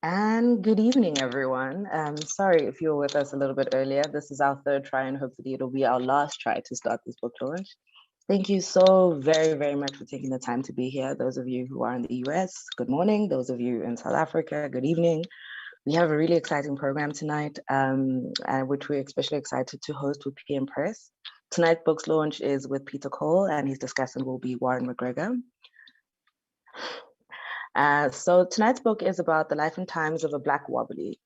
And good evening, everyone. Sorry if you were with us a little bit earlier. This is our third try, and hopefully it'll be our last try to start this book launch. Thank you so very, very much for taking the time to be here. Those of you who are in the US, good morning. Those of you in South Africa, good evening. We have a really exciting program tonight, which we're especially excited to host with PM Press. Tonight's book's launch is with Peter Cole, and his discussant will be Warren McGregor. So tonight's book is about the life and times of a Black Wobbly.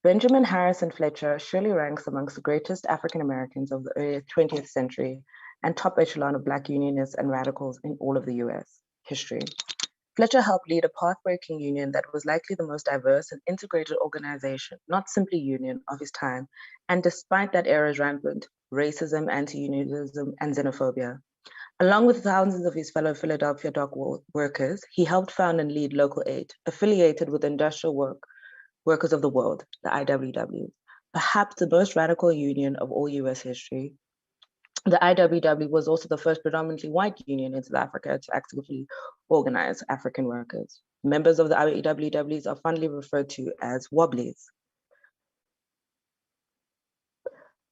Benjamin Harrison Fletcher surely ranks amongst the greatest African Americans of the early 20th century and top echelon of Black unionists and radicals in all of the US history. Fletcher helped lead a path-breaking union that was likely the most diverse and integrated organization, not simply union, of his time, and despite that era's rampant racism, anti-unionism, and xenophobia. Along with thousands of his fellow Philadelphia dock workers, he helped found and lead Local 8, affiliated with Industrial Workers of the World, the IWW, perhaps the most radical union of all US history. The IWW was also the first predominantly white union in South Africa to actively organize African workers. Members of the IWWs are fondly referred to as Wobblies.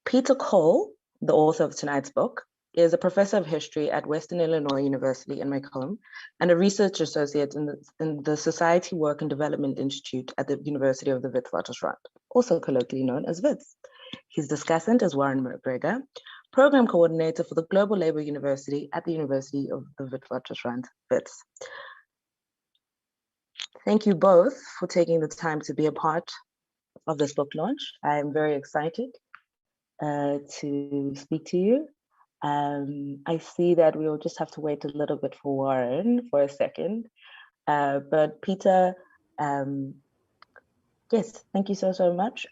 Peter Cole, the author of tonight's book, is a professor of history at Western Illinois University in Macomb and a research associate in the Society Work and Development Institute at the University of the Witwatersrand, also colloquially known as WITS. His discussant is Warren McGregor, program coordinator for the Global Labor University at the University of the Witwatersrand, WITS. Thank you both for taking the time to be a part of this book launch. I am very excited to speak to you. I see that we will just have to wait a little bit for Warren for a second. But Peter, yes, thank you so much.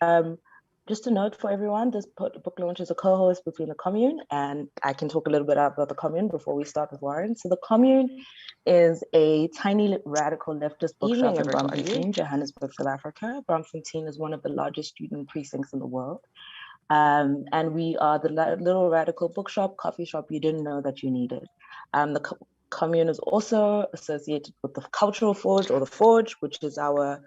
Just a note for everyone, this book launch is a co-host between the Commune, and I can talk a little bit about the Commune before we start with Warren. So the Commune is a tiny radical leftist bookshop in Braamfontein, Johannesburg, South Africa. Braamfontein is one of the largest student precincts in the world. And we are the little radical bookshop, coffee shop you didn't know that you needed. The Commune is also associated with the Cultural Forge, or the Forge, which is our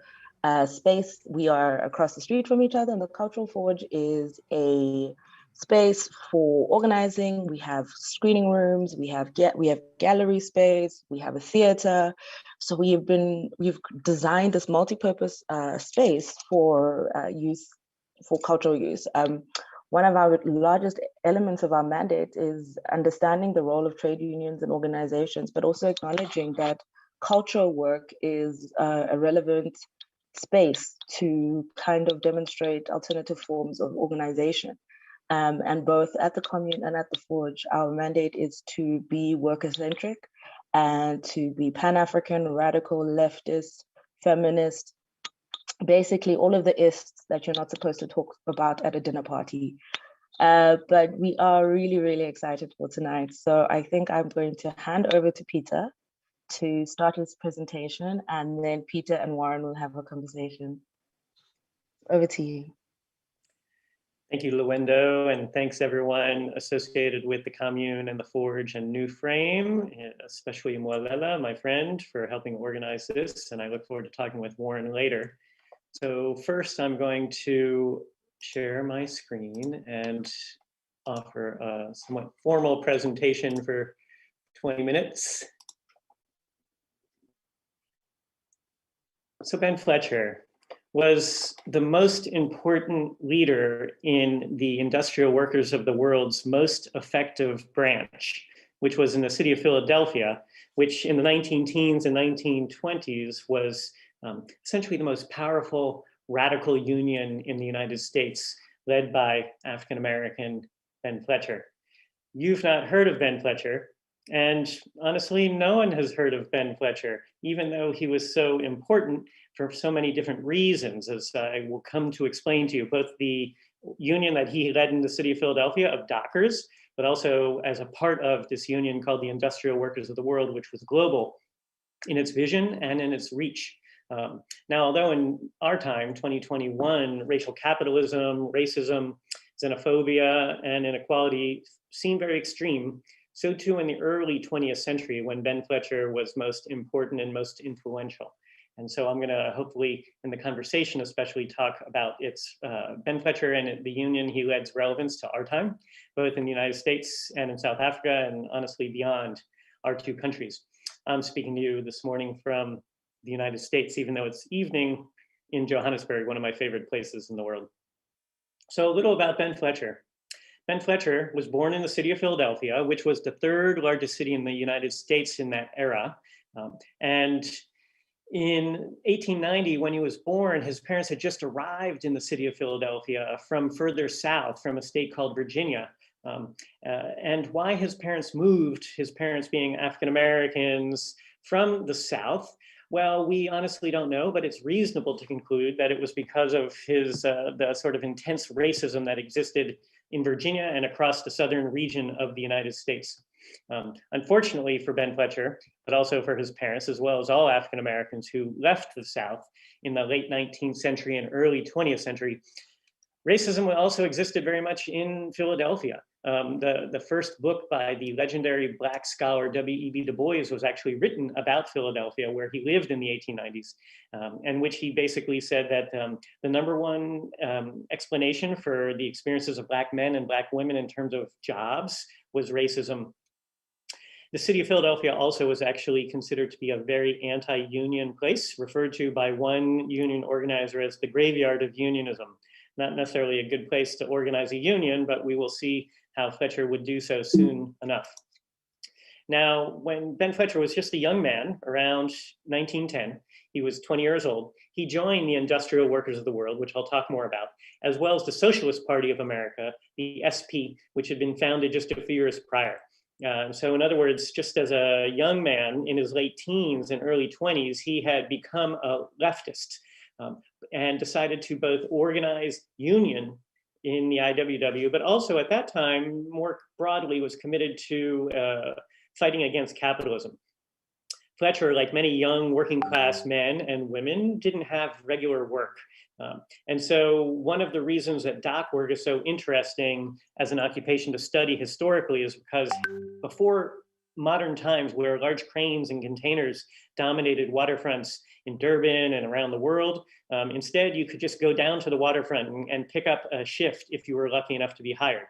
space. We are across the street from each other, and the Cultural Forge is a space for organizing. We have screening rooms, we have gallery space, we have a theater. So we've designed this multi-purpose space for use, for cultural use. One of our largest elements of our mandate is understanding the role of trade unions and organizations, but also acknowledging that cultural work is a relevant space to kind of demonstrate alternative forms of organization. And both at the Commune and at the Forge, our mandate is to be worker-centric and to be Pan-African, radical, leftist, feminist, basically all of the ists that you're not supposed to talk about at a dinner party. But we are really, really excited for tonight. So I think I'm going to hand over to Peter to start his presentation, and then Peter and Warren will have a conversation. Over to you. Thank you, Luendo, and thanks everyone associated with the Commune and the Forge and New Frame, especially Mwalela, my friend, for helping organize this, and I look forward to talking with Warren later. So first, I'm going to share my screen and offer a somewhat formal presentation for 20 minutes. So Ben Fletcher was the most important leader in the Industrial Workers of the World's most effective branch, which was in the city of Philadelphia, which in the 19-teens and 1920s was essentially the most powerful radical union in the United States, led by African-American Ben Fletcher. You've not heard of Ben Fletcher, and honestly, no one has heard of Ben Fletcher, even though he was so important for so many different reasons, as I will come to explain to you, both the union that he led in the city of Philadelphia of dockers, but also as a part of this union called the Industrial Workers of the World, which was global in its vision and in its reach. Now, although in our time, 2021, racial capitalism, racism, xenophobia, and inequality seem very extreme, so too in the early 20th century when Ben Fletcher was most important and most influential. And so I'm going to hopefully, in the conversation especially, talk about its Ben Fletcher and the union he leads relevance to our time, both in the United States and in South Africa, and honestly beyond our two countries. I'm speaking to you this morning from the United States, even though it's evening in Johannesburg, one of my favorite places in the world. So a little about Ben Fletcher. Ben Fletcher was born in the city of Philadelphia, which was the third largest city in the United States in that era. And in 1890, when he was born, his parents had just arrived in the city of Philadelphia from further south, from a state called Virginia. And why his parents moved, his parents being African-Americans from the South, well, we honestly don't know, but it's reasonable to conclude that it was because of his the sort of intense racism that existed in Virginia and across the southern region of the United States. Unfortunately for Ben Fletcher, but also for his parents, as well as all African Americans who left the South in the late 19th century and early 20th century, racism also existed very much in Philadelphia. The first book by the legendary Black scholar W.E.B. Du Bois was actually written about Philadelphia, where he lived in the 1890s, and which he basically said that the number one explanation for the experiences of Black men and Black women in terms of jobs was racism. The city of Philadelphia also was actually considered to be a very anti-union place, referred to by one union organizer as the graveyard of unionism. Not necessarily a good place to organize a union, but we will see how Fletcher would do so soon enough. Now, when Ben Fletcher was just a young man, around 1910, he was 20 years old, he joined the Industrial Workers of the World, which I'll talk more about, as well as the Socialist Party of America, the SP, which had been founded just a few years prior. So in other words, just as a young man in his late teens and early 20s, he had become a leftist and decided to both organize union in the IWW, but also at that time, more broadly, was committed to fighting against capitalism. Fletcher, like many young working class men and women, didn't have regular work. And so one of the reasons that dock work is so interesting as an occupation to study historically is because before modern times, where large cranes and containers dominated waterfronts in Durban and around the world, instead you could just go down to the waterfront and pick up a shift if you were lucky enough to be hired.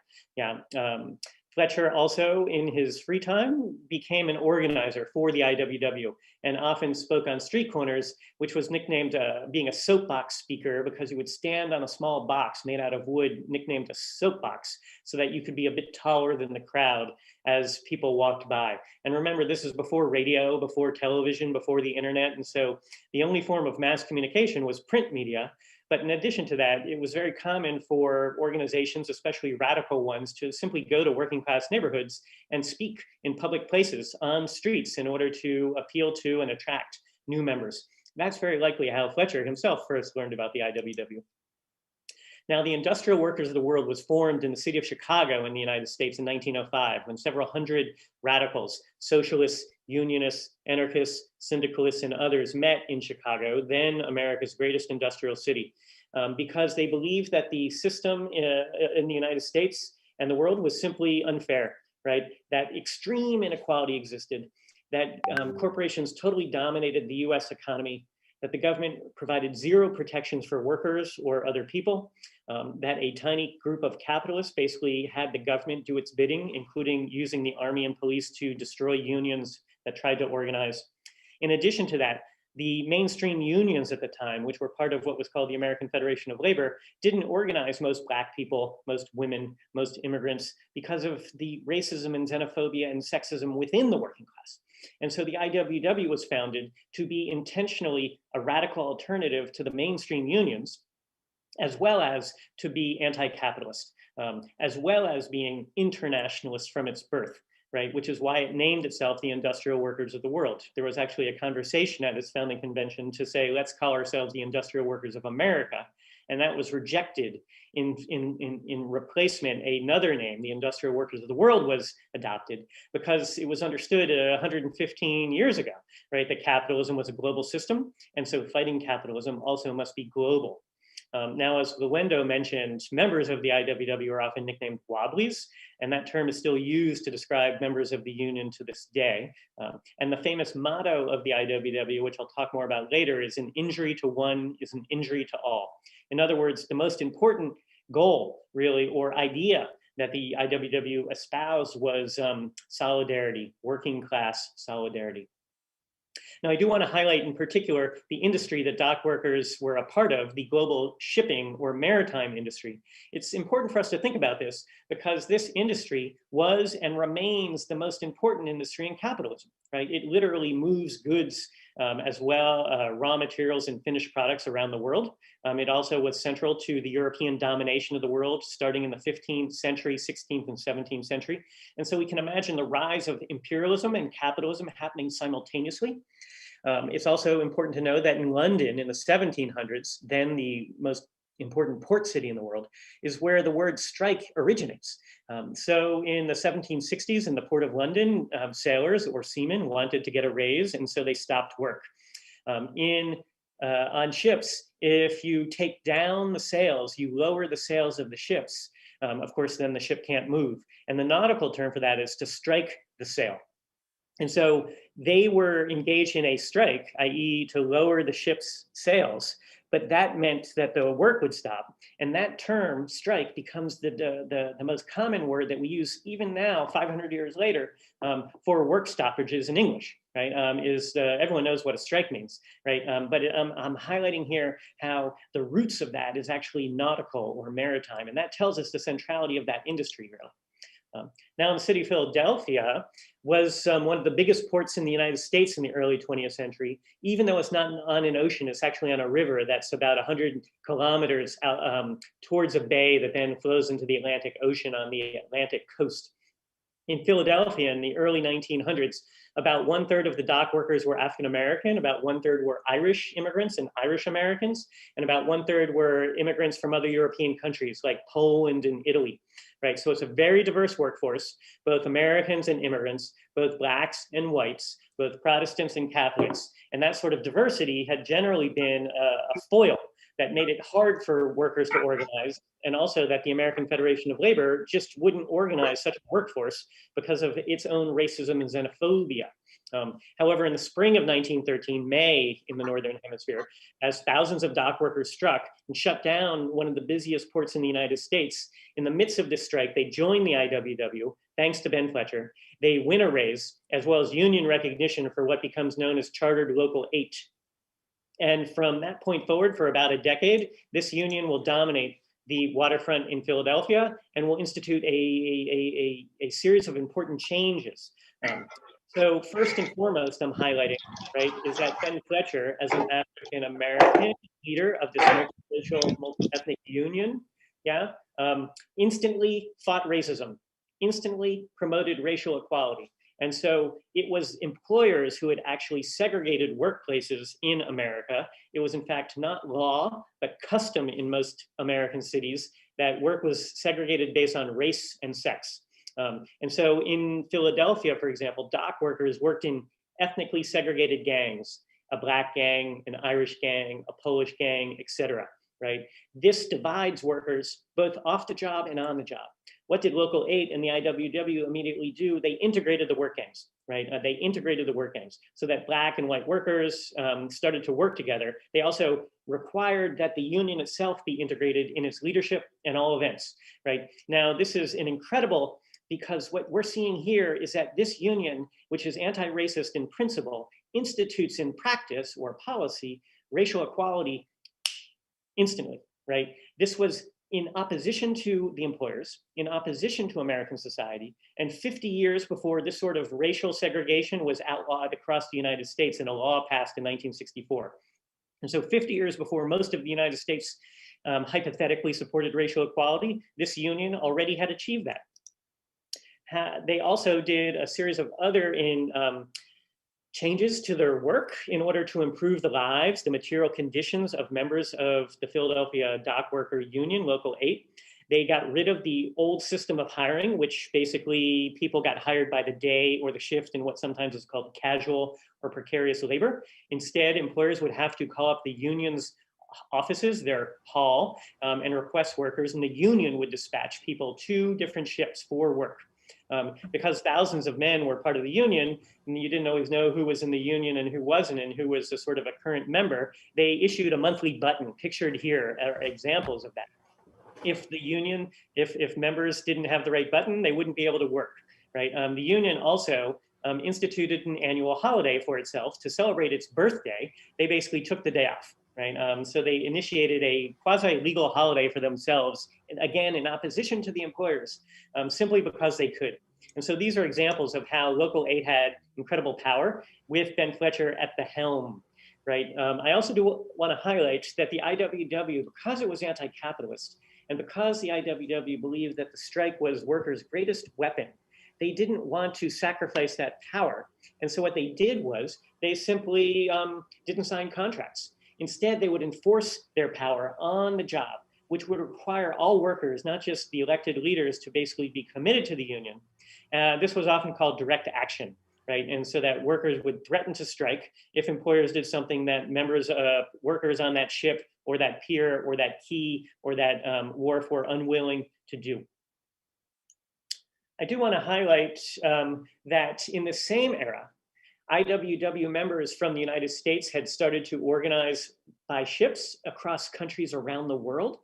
Fletcher also, in his free time, became an organizer for the IWW and often spoke on street corners, which was nicknamed being a soapbox speaker because he would stand on a small box made out of wood, nicknamed a soapbox, so that you could be a bit taller than the crowd as people walked by. And remember, this is before radio, before television, before the internet. And so the only form of mass communication was print media. But in addition to that, it was very common for organizations, especially radical ones, to simply go to working class neighborhoods and speak in public places on streets in order to appeal to and attract new members. That's very likely how Fletcher himself first learned about the IWW. Now, the Industrial Workers of the World was formed in the city of Chicago in the United States in 1905, when several hundred radicals, socialists, unionists, anarchists, syndicalists, and others met in Chicago, then America's greatest industrial city, because they believed that the system in the United States and the world was simply unfair, right? That extreme inequality existed, that corporations totally dominated the US economy, that the government provided zero protections for workers or other people, that a tiny group of capitalists basically had the government do its bidding, including using the army and police to destroy unions that tried to organize. In addition to that, the mainstream unions at the time, which were part of what was called the American Federation of Labor, didn't organize most Black people, most women, most immigrants, because of the racism and xenophobia and sexism within the working class. And so the IWW was founded to be intentionally a radical alternative to the mainstream unions, as well as to be anti-capitalist, as well as being internationalist from its birth, right? Which is why it named itself the Industrial Workers of the World. There was actually a conversation at its founding convention to say, let's call ourselves the Industrial Workers of America. And that was rejected. In replacement, another name, the Industrial Workers of the World, was adopted because it was understood 115 years ago, right, that capitalism was a global system. And so fighting capitalism also must be global. Now, as Luendo mentioned, members of the IWW are often nicknamed Wobblies, and that term is still used to describe members of the union to this day. And the famous motto of the IWW, which I'll talk more about later, is an injury to one is an injury to all. In other words, the most important goal, really, or idea that the IWW espoused was solidarity, working class solidarity. Now, I do want to highlight in particular the industry that dock workers were a part of, the global shipping or maritime industry. It's important for us to think about this because this industry was and remains the most important industry in capitalism, right? It literally moves goods as well, raw materials and finished products around the world. It also was central to the European domination of the world starting in the 15th century, 16th and 17th century. And so we can imagine the rise of imperialism and capitalism happening simultaneously. It's also important to know that in London in the 1700s, then the most important port city in the world, is where the word strike originates. So in the 1760s in the Port of London, sailors or seamen wanted to get a raise, and so they stopped work. On ships, if you take down the sails, you lower the sails of the ships, of course, then the ship can't move. And the nautical term for that is to strike the sail. And so they were engaged in a strike, i.e. to lower the ship's sails, but that meant that the work would stop. And that term, strike, becomes the most common word that we use even now, 500 years later, for work stoppages in English, right? Everyone knows what a strike means, right? But I'm highlighting here how the roots of that is actually nautical or maritime. And that tells us the centrality of that industry, really. Now, the city of Philadelphia was one of the biggest ports in the United States in the early 20th century. Even though it's not on an ocean, it's actually on a river that's about 100 kilometers out, towards a bay that then flows into the Atlantic Ocean on the Atlantic coast. In Philadelphia in the early 1900s, about 1/3 of the dock workers were African American, about 1/3 were Irish immigrants and Irish Americans, and about 1/3 were immigrants from other European countries like Poland and Italy, right? So it's a very diverse workforce, both Americans and immigrants, both Blacks and whites, both Protestants and Catholics. And that sort of diversity had generally been a foil that made it hard for workers to organize, and also that the American Federation of Labor just wouldn't organize such a workforce because of its own racism and xenophobia. However, in the spring of 1913, May in the Northern Hemisphere, as thousands of dock workers struck and shut down one of the busiest ports in the United States, in the midst of this strike, they joined the IWW, thanks to Ben Fletcher. They win a raise, as well as union recognition for what becomes known as Chartered Local 8. And from that point forward, for about a decade, this union will dominate the waterfront in Philadelphia and will institute a series of important changes. So first and foremost, I'm highlighting, right, is that Ben Fletcher, as an African-American leader of this multiracial, multi-ethnic union, instantly fought racism, instantly promoted racial equality. And so it was employers who had actually segregated workplaces in America. It was in fact not law, but custom in most American cities that work was segregated based on race and sex. And so in Philadelphia, for example, dock workers worked in ethnically segregated gangs, a Black gang, an Irish gang, a Polish gang, etc. Right? This divides workers both off the job and on the job. What did Local 8 and the IWW immediately do? They integrated the work gangs, right? They integrated the work gangs so that Black and white workers started to work together. They also required that the union itself be integrated in its leadership and all events, right? Now, this is an incredible, because what we're seeing here is that this union, which is anti-racist in principle, institutes in practice or policy racial equality instantly, right? This was in opposition to the employers, in opposition to American society, and 50 years before this sort of racial segregation was outlawed across the United States in a law passed in 1964. And so 50 years before most of the United States hypothetically supported racial equality, this union already had achieved that. They also did a series of other changes to their work in order to improve the lives, the material conditions of members of the Philadelphia Dock Worker Union, Local 8. They got rid of the old system of hiring, which basically people got hired by the day or the shift in what sometimes is called casual or precarious labor. Instead, employers would have to call up the union's offices, their hall, and request workers, and the union would dispatch people to different ships for work. Because thousands of men were part of the union, and you didn't always know who was in the union and who wasn't, and who was a sort of a current member, they issued a monthly button. Pictured here are examples of that. If the union, if members didn't have the right button, they wouldn't be able to work, right? The union also instituted an annual holiday for itself to celebrate its birthday. They basically took the day off, right? So they initiated a quasi-legal holiday for themselves, again, in opposition to the employers, simply because they could. And so these are examples of how local aid had incredible power with Ben Fletcher at the helm, right? I also do want to highlight that the IWW, because it was anti-capitalist, and because the IWW believed that the strike was workers' greatest weapon, they didn't want to sacrifice that power. And so what they did was they simply didn't sign contracts. Instead, they would enforce their power on the job, which would require all workers, not just the elected leaders, to basically be committed to the union. This was often called direct action, right? And so that workers would threaten to strike if employers did something that members of workers on that ship or that pier or that quay or that wharf were unwilling to do. I do want to highlight that in the same era, IWW members from the United States had started to organize by ships across countries around the world.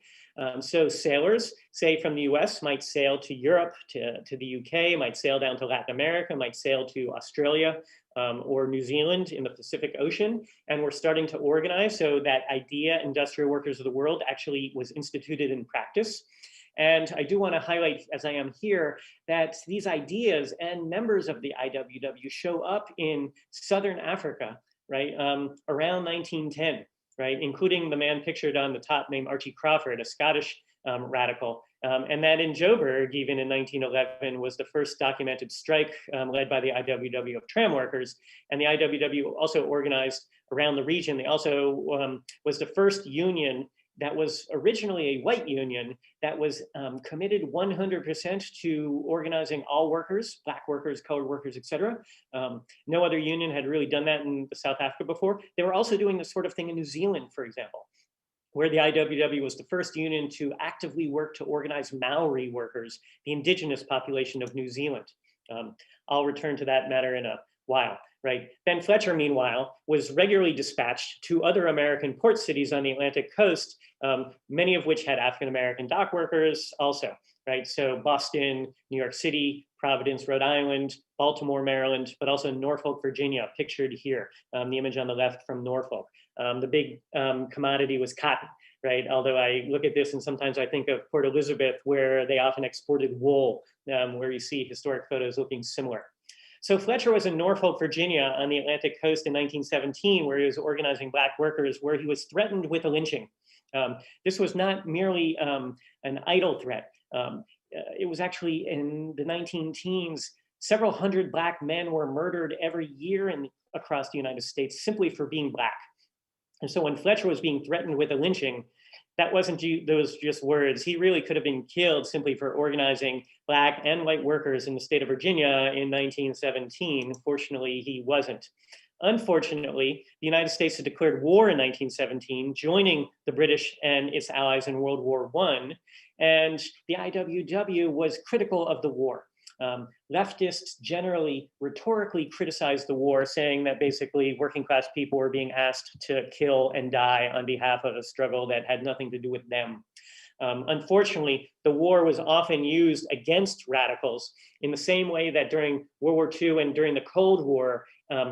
So sailors, say from the US, might sail to Europe, to the UK, might sail down to Latin America, might sail to Australia or New Zealand in the Pacific Ocean. And we're starting to organize so that idea, industrial workers of the world, actually was instituted in practice. And I do want to highlight, as I am here, that these ideas and members of the IWW show up in Southern Africa, right, around 1910, right, including the man pictured on the top named Archie Crawford, a Scottish radical. And that in Joburg, even in 1911, was the first documented strike led by the IWW of tram workers. And the IWW also organized around the region. They also was the first union that was originally a white union that was committed 100% to organizing all workers, Black workers, colored workers, et cetera. No other union had really done that in South Africa before. They were also doing this sort of thing in New Zealand, for example, where the IWW was the first union to actively work to organize Maori workers, the indigenous population of New Zealand. I'll return to that matter in a while. Right. Ben Fletcher, meanwhile, was regularly dispatched to other American port cities on the Atlantic coast, many of which had African-American dock workers also, right? So Boston, New York City, Providence, Rhode Island, Baltimore, Maryland, but also Norfolk, Virginia, pictured here, the image on the left from Norfolk. The big commodity was cotton, right? Although I look at this and sometimes I think of Port Elizabeth, where they often exported wool, where you see historic photos looking similar. So Fletcher was in Norfolk, Virginia on the Atlantic coast in 1917, where he was organizing Black workers, where he was threatened with a lynching. This was not merely an idle threat. It was actually in the 19-teens, several hundred Black men were murdered every year across the United States simply for being Black. And so when Fletcher was being threatened with a lynching, that wasn't those just words. He really could have been killed simply for organizing Black and white workers in the state of Virginia in 1917. Fortunately, he wasn't. Unfortunately, the United States had declared war in 1917, joining the British and its allies in World War I. And the IWW was critical of the war. Leftists generally rhetorically criticized the war, saying that basically working class people were being asked to kill and die on behalf of a struggle that had nothing to do with them. Unfortunately, the war was often used against radicals in the same way that during World War II and during the Cold War,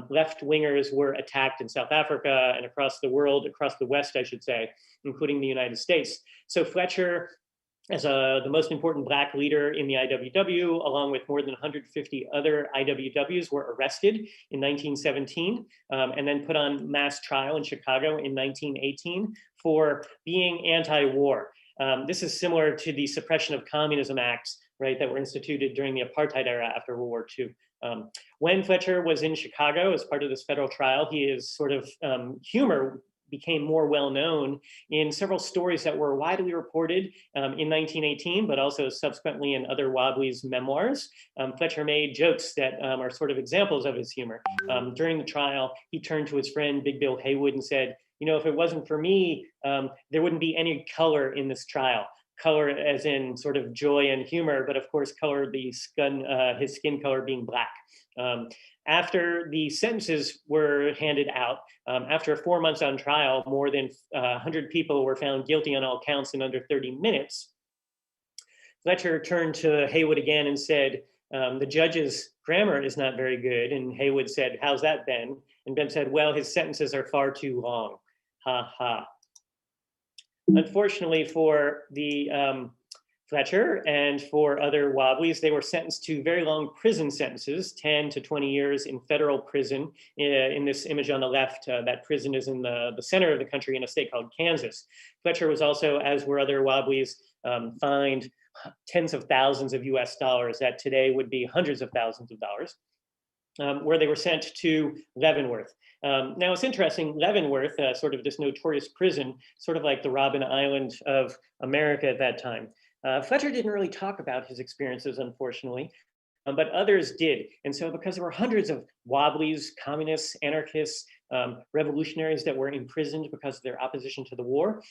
left-wingers were attacked in South Africa and across the world, across the West, I should say, including the United States. So Fletcher, as the most important Black leader in the IWW, along with more than 150 other IWWs, were arrested in 1917 and then put on mass trial in Chicago in 1918 for being anti-war. This is similar to the Suppression of Communism Acts, right, that were instituted during the apartheid era after World War II. When Fletcher was in Chicago as part of this federal trial, his sort of humor became more well-known in several stories that were widely reported in 1918, but also subsequently in other Wobbly's memoirs. Fletcher made jokes that are sort of examples of his humor. During the trial, he turned to his friend, Big Bill Haywood, and said, you know, if it wasn't for me, there wouldn't be any color in this trial. Color as in sort of joy and humor, but of course color, the skin, his skin color being black. After the sentences were handed out, after 4 months on trial, more than 100 people were found guilty on all counts in under 30 minutes. Fletcher turned to Haywood again and said, the judge's grammar is not very good. And Haywood said, how's that, Ben? And Ben said, well, his sentences are far too long. Ha ha. Unfortunately for the Fletcher and for other Wobblies, they were sentenced to very long prison sentences, 10 to 20 years in federal prison. In this image on the left, that prison is in the center of the country in a state called Kansas. Fletcher was also, as were other Wobblies, fined tens of thousands of US dollars, that today would be hundreds of thousands of dollars, where they were sent to Leavenworth. Now it's interesting, Leavenworth, sort of this notorious prison, sort of like the Robben Island of America at that time. Fletcher didn't really talk about his experiences, unfortunately, but others did. And so because there were hundreds of Wobblies, communists, anarchists, revolutionaries that were imprisoned because of their opposition to the war,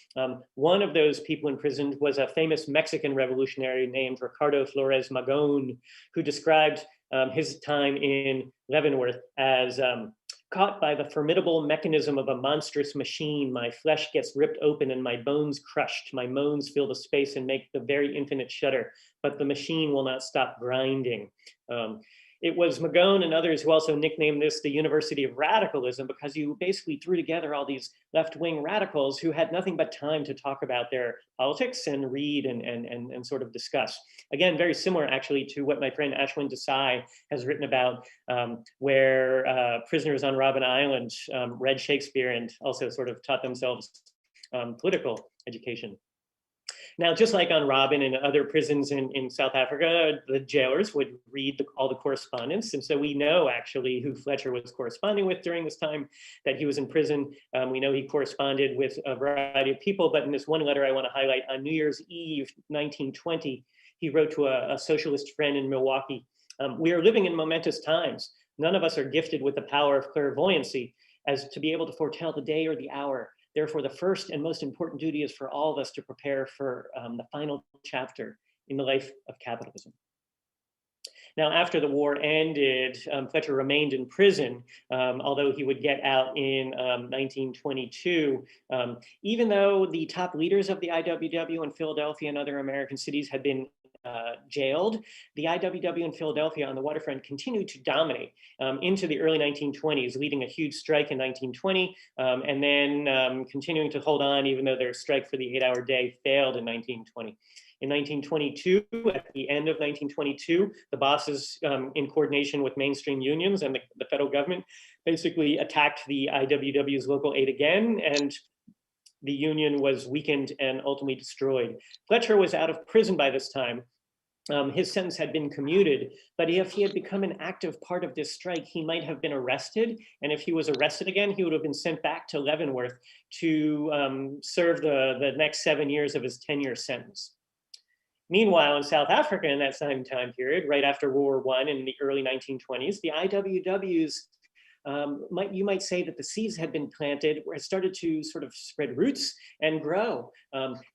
one of those people imprisoned was a famous Mexican revolutionary named Ricardo Flores Magón, who described his time in Leavenworth as caught by the formidable mechanism of a monstrous machine, my flesh gets ripped open and my bones crushed. My moans fill the space and make the very infinite shudder, but the machine will not stop grinding. It was Magón and others who also nicknamed this the University of Radicalism, because you basically threw together all these left-wing radicals who had nothing but time to talk about their politics and read and sort of discuss. Again, very similar actually to what my friend Ashwin Desai has written about, where prisoners on Robben Island read Shakespeare and also sort of taught themselves political education. Now, just like on Robben and other prisons in South Africa, the jailers would read all the correspondence. And so we know actually who Fletcher was corresponding with during this time that he was in prison. We know he corresponded with a variety of people, but in this one letter I want to highlight, on New Year's Eve, 1920, he wrote to a socialist friend in Milwaukee, we are living in momentous times. None of us are gifted with the power of clairvoyancy as to be able to foretell the day or the hour. Therefore, the first and most important duty is for all of us to prepare for the final chapter in the life of capitalism. Now, after the war ended, Fletcher remained in prison, although he would get out in 1922. Even though the top leaders of the IWW in Philadelphia and other American cities had been jailed, the IWW in Philadelphia on the waterfront continued to dominate into the early 1920s, leading a huge strike in 1920, and then continuing to hold on even though their strike for the 8-hour day failed in 1920. In 1922, at the end of 1922, the bosses, in coordination with mainstream unions and the federal government, basically attacked the IWW's local aid again, and the union was weakened and ultimately destroyed. Fletcher was out of prison by this time. His sentence had been commuted, but if he had become an active part of this strike, he might have been arrested. And if he was arrested again, he would have been sent back to Leavenworth to serve the next 7 years of his 10-year sentence. Meanwhile, in South Africa in that same time period, right after World War I in the early 1920s, the IWW's you might say that the seeds had been planted, where it started to sort of spread roots and grow.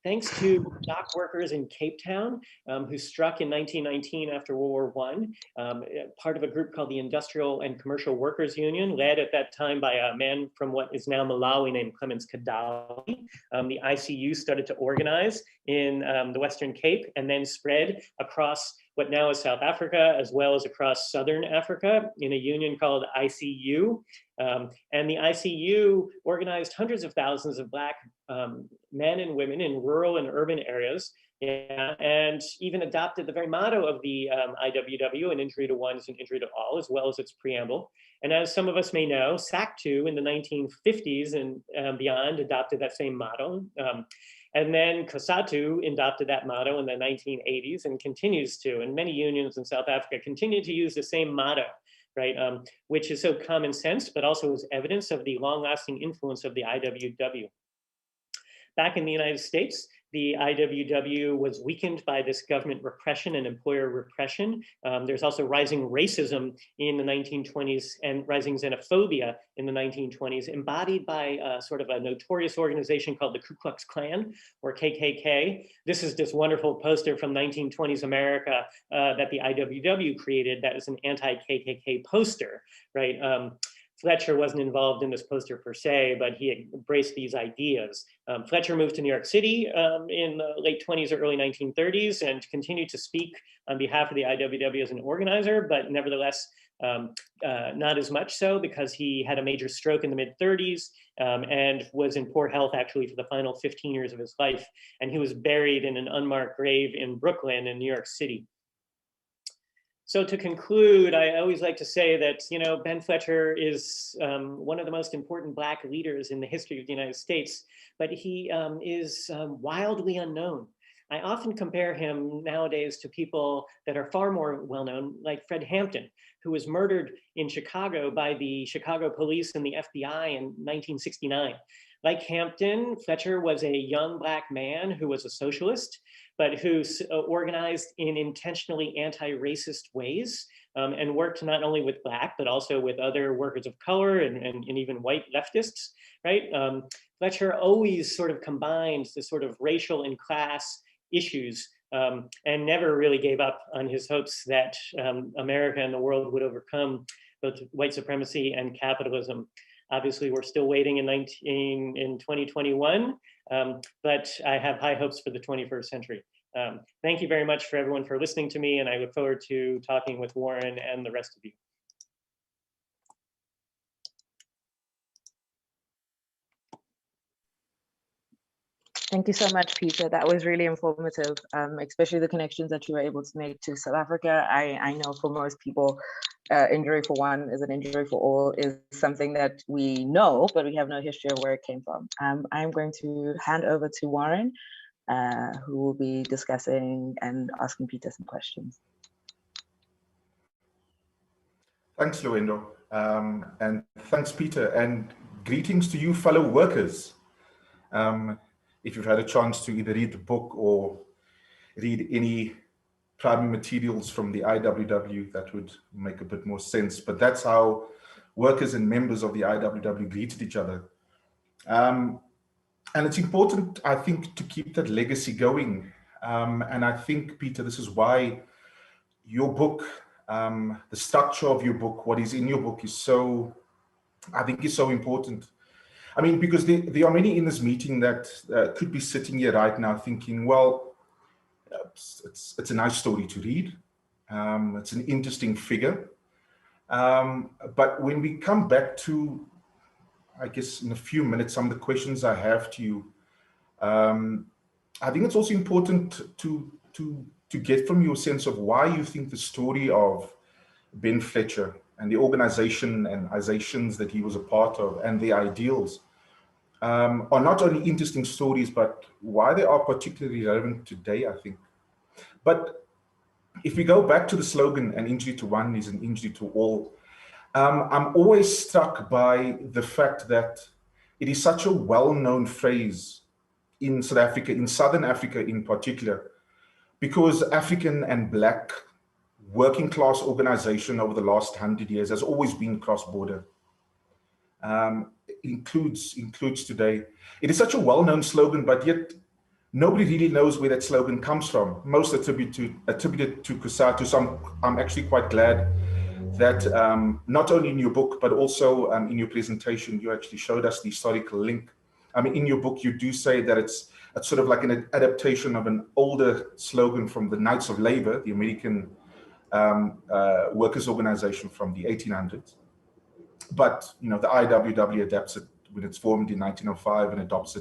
Thanks to dock workers in Cape Town, who struck in 1919 after World War I, part of a group called the Industrial and Commercial Workers Union, led at that time by a man from what is now Malawi named Clemens Kadalie. The ICU started to organize in the Western Cape and then spread across what now is South Africa, as well as across Southern Africa in a union called ICU. And the ICU organized hundreds of thousands of Black men and women in rural and urban areas, and even adopted the very motto of the IWW, an injury to one is an injury to all, as well as its preamble. And as some of us may know, SACTU in the 1950s and beyond adopted that same motto. And then COSATU adopted that motto in the 1980s and continues to, and many unions in South Africa continue to use the same motto, right? Which is so common sense, but also is evidence of the long-lasting influence of the IWW. Back in the United States, the IWW was weakened by this government repression and employer repression. There's also rising racism in the 1920s and rising xenophobia in the 1920s, embodied by sort of a notorious organization called the Ku Klux Klan, or KKK. This is this wonderful poster from 1920s America that the IWW created that is an anti-KKK poster, right? Fletcher wasn't involved in this poster per se, but he embraced these ideas. Fletcher moved to New York City in the late 20s or early 1930s and continued to speak on behalf of the IWW as an organizer, but nevertheless, not as much so because he had a major stroke in the mid-30s and was in poor health actually for the final 15 years of his life. And he was buried in an unmarked grave in Brooklyn in New York City. So to conclude, I always like to say that, you know, Ben Fletcher is one of the most important Black leaders in the history of the United States, but he is wildly unknown. I often compare him nowadays to people that are far more well-known, like Fred Hampton, who was murdered in Chicago by the Chicago police and the FBI in 1969. Like Hampton, Fletcher was a young Black man who was a socialist, but who organized in intentionally anti-racist ways and worked not only with Black, but also with other workers of color and even white leftists, right? Fletcher always sort of combined the sort of racial and class issues and never really gave up on his hopes that America and the world would overcome both white supremacy and capitalism. Obviously, we're still waiting in 2021, but I have high hopes for the 21st century. Thank you very much for everyone for listening to me, and I look forward to talking with Warren and the rest of you. Thank you so much, Peter. That was really informative, especially the connections that you were able to make to South Africa. I know for most people, injury for one is an injury for all is something that we know, but we have no history of where it came from. I'm going to hand over to Warren, who will be discussing and asking Peter some questions. Thanks, Luendo, and thanks, Peter, and greetings to you, fellow workers. If you've had a chance to either read the book or read any primary materials from the IWW, that would make a bit more sense. But that's how workers and members of the IWW greeted each other. And it's important, I think, to keep that legacy going. And I think, Peter, this is why your book, the structure of your book, what is in your book is so, I think is so important. I mean, because there are many in this meeting that could be sitting here right now thinking, well, it's a nice story to read. It's an interesting figure. But when we come back to, I guess, in a few minutes, some of the questions I have to you, I think it's also important to get from you a sense of why you think the story of Ben Fletcher and the organization and organizations that he was a part of and the ideals are not only interesting stories, but why they are particularly relevant today, I think. But if we go back to the slogan, an injury to one is an injury to all, I'm always struck by the fact that it is such a well-known phrase in South Africa, in Southern Africa in particular, because African and Black working class organization over the last 100 years has always been cross-border. Includes today. It is such a well-known slogan, but yet nobody really knows where that slogan comes from. Most attributed to Kusatu. So I'm actually quite glad that not only in your book, but also in your presentation, you actually showed us the historical link. I mean, in your book, you do say that it's sort of like an adaptation of an older slogan from the Knights of Labor, the American workers' organization from the 1800s. But you know, the IWW adapts it when it's formed in 1905 and adopts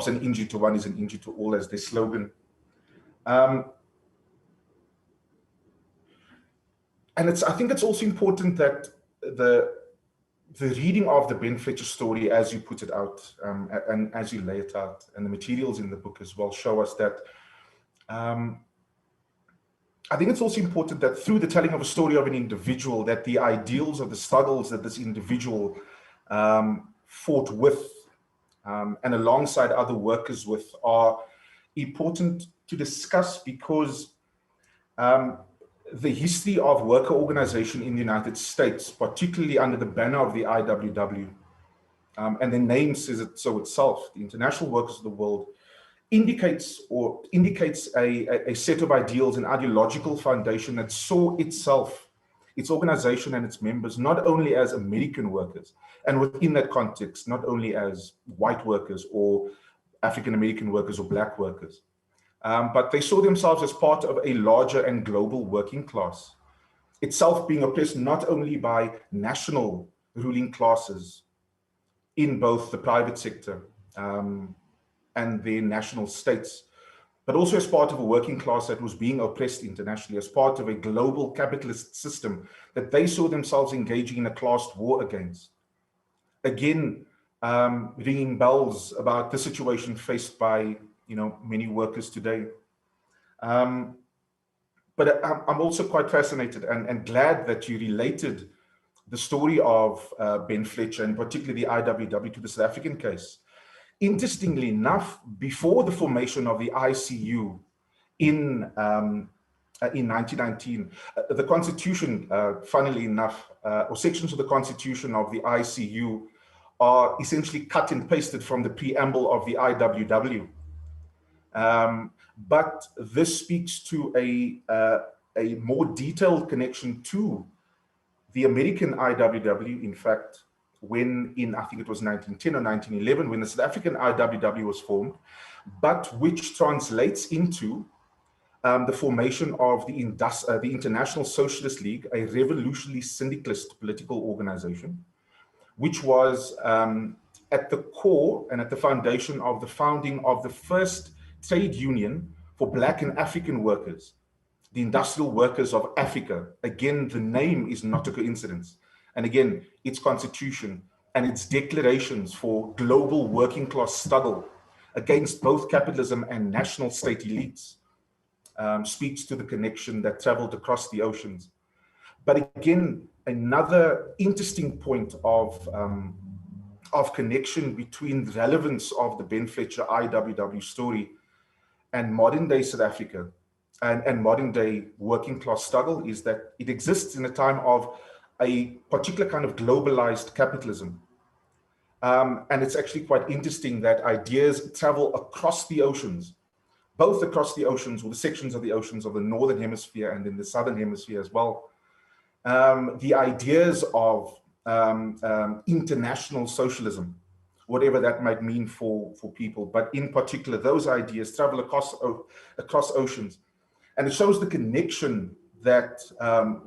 an injury to one is an injury to all as their slogan. And I think it's also important that the reading of the Ben Fletcher story, as you put it out, and as you lay it out, and the materials in the book as well show us that. I think it's also important that through the telling of a story of an individual, that the ideals of the struggles that this individual fought with and alongside other workers with are important to discuss because the history of worker organization in the United States, particularly under the banner of the IWW, and the name says it so itself, the International Workers of the World, indicates a set of ideals and ideological foundation that saw itself, its organization and its members, not only as American workers, and within that context, not only as white workers or African-American workers or black workers, but they saw themselves as part of a larger and global working class, itself being oppressed not only by national ruling classes in both the private sector and their national states, but also as part of a working class that was being oppressed internationally, as part of a global capitalist system that they saw themselves engaging in a class war against. Again, ringing bells about the situation faced by many workers today. But I'm also quite fascinated and glad that you related the story of Ben Fletcher, and particularly the IWW, to the South African case. Interestingly enough, before the formation of the ICU in 1919, the Constitution, funnily enough, or sections of the Constitution of the ICU are essentially cut and pasted from the preamble of the IWW. But this speaks to a more detailed connection to the American IWW, in fact, when I think it was 1910 or 1911, when the South African IWW was formed, but which translates into the formation of the International Socialist League, a revolutionary syndicalist political organization, which was at the core and at the foundation of the founding of the first trade union for Black and African workers, the Industrial Workers of Africa. Again, the name is not a coincidence. And again, its constitution and its declarations for global working class struggle against both capitalism and national state elites speaks to the connection that traveled across the oceans. But again, another interesting point of connection between the relevance of the Ben Fletcher IWW story and modern day South Africa and modern day working class struggle is that it exists in a time of a particular kind of globalized capitalism. And it's actually quite interesting that ideas travel across the oceans, both across the oceans, or the sections of the oceans of the Northern Hemisphere and in the Southern Hemisphere as well. The ideas of international socialism, whatever that might mean for people, but in particular, those ideas travel across oceans. And it shows the connection that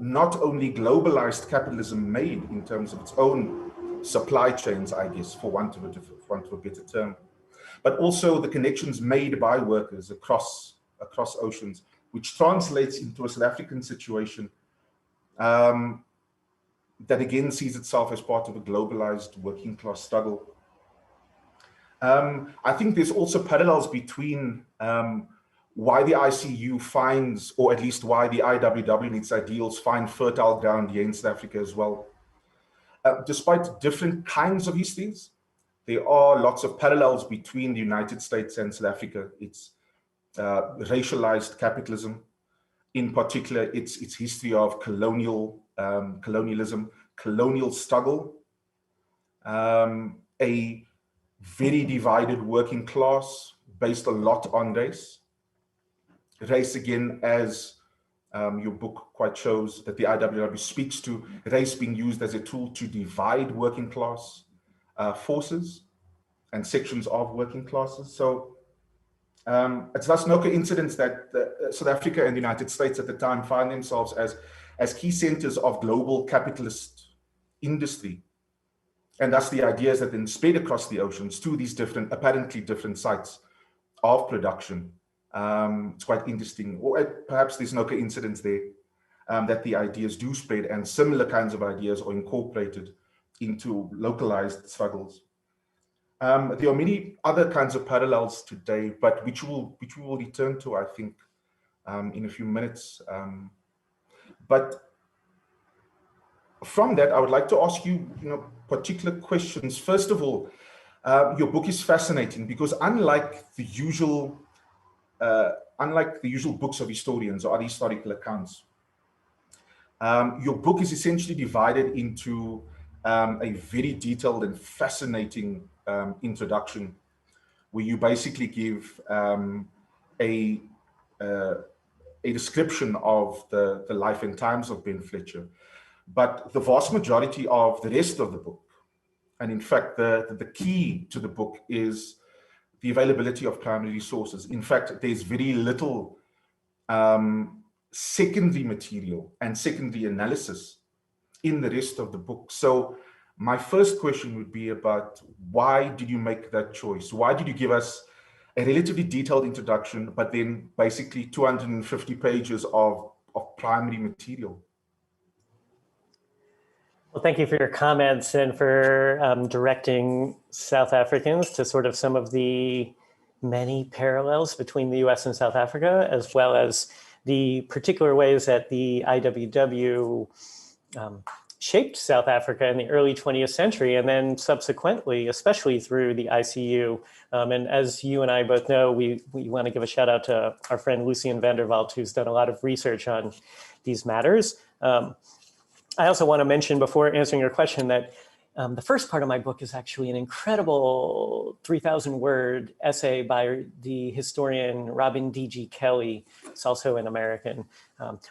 not only globalized capitalism made in terms of its own supply chains, I guess, for want of a better term, but also the connections made by workers across oceans, which translates into a South African situation that again sees itself as part of a globalized working class struggle. I think there's also parallels between why the ICU finds, or at least why the IWW and its ideals find fertile ground here in South Africa as well. Despite different kinds of histories, there are lots of parallels between the United States and South Africa. It's racialized capitalism, in particular, its history of colonialism, colonial struggle, a very divided working class based a lot on race. Race, again, as your book quite shows, that the IWW speaks to race being used as a tool to divide working class forces and sections of working classes. So it's thus no coincidence that South Africa and the United States at the time find themselves as key centers of global capitalist industry. And thus the ideas that then spread across the oceans to these apparently different sites of production. It's quite interesting, or perhaps there's no coincidence there, that the ideas do spread and similar kinds of ideas are incorporated into localized struggles. There are many other kinds of parallels today, but which we will return to, I think, in a few minutes. But from that, I would like to ask you, particular questions. First of all, Your book is fascinating because unlike the usual books of historians or other historical accounts, your book is essentially divided into a very detailed and fascinating introduction, where you basically give a description of the life and times of Ben Fletcher. But the vast majority of the rest of the book, and in fact, the key to the book is the availability of primary resources. In fact, there's very little secondary material and secondary analysis in the rest of the book. So my first question would be about, why did you make that choice? Why did you give us a relatively detailed introduction, but then basically 250 pages of primary material? Well, thank you for your comments and for directing South Africans to sort of some of the many parallels between the US and South Africa, as well as the particular ways that the IWW shaped South Africa in the early 20th century, and then subsequently, especially through the ICU. And as you and I both know, we want to give a shout out to our friend Lucien van der Walt, who's done a lot of research on these matters. I also want to mention, before answering your question, that the first part of my book is actually an incredible 3,000-word essay by the historian Robin D.G. Kelly. He's also an American,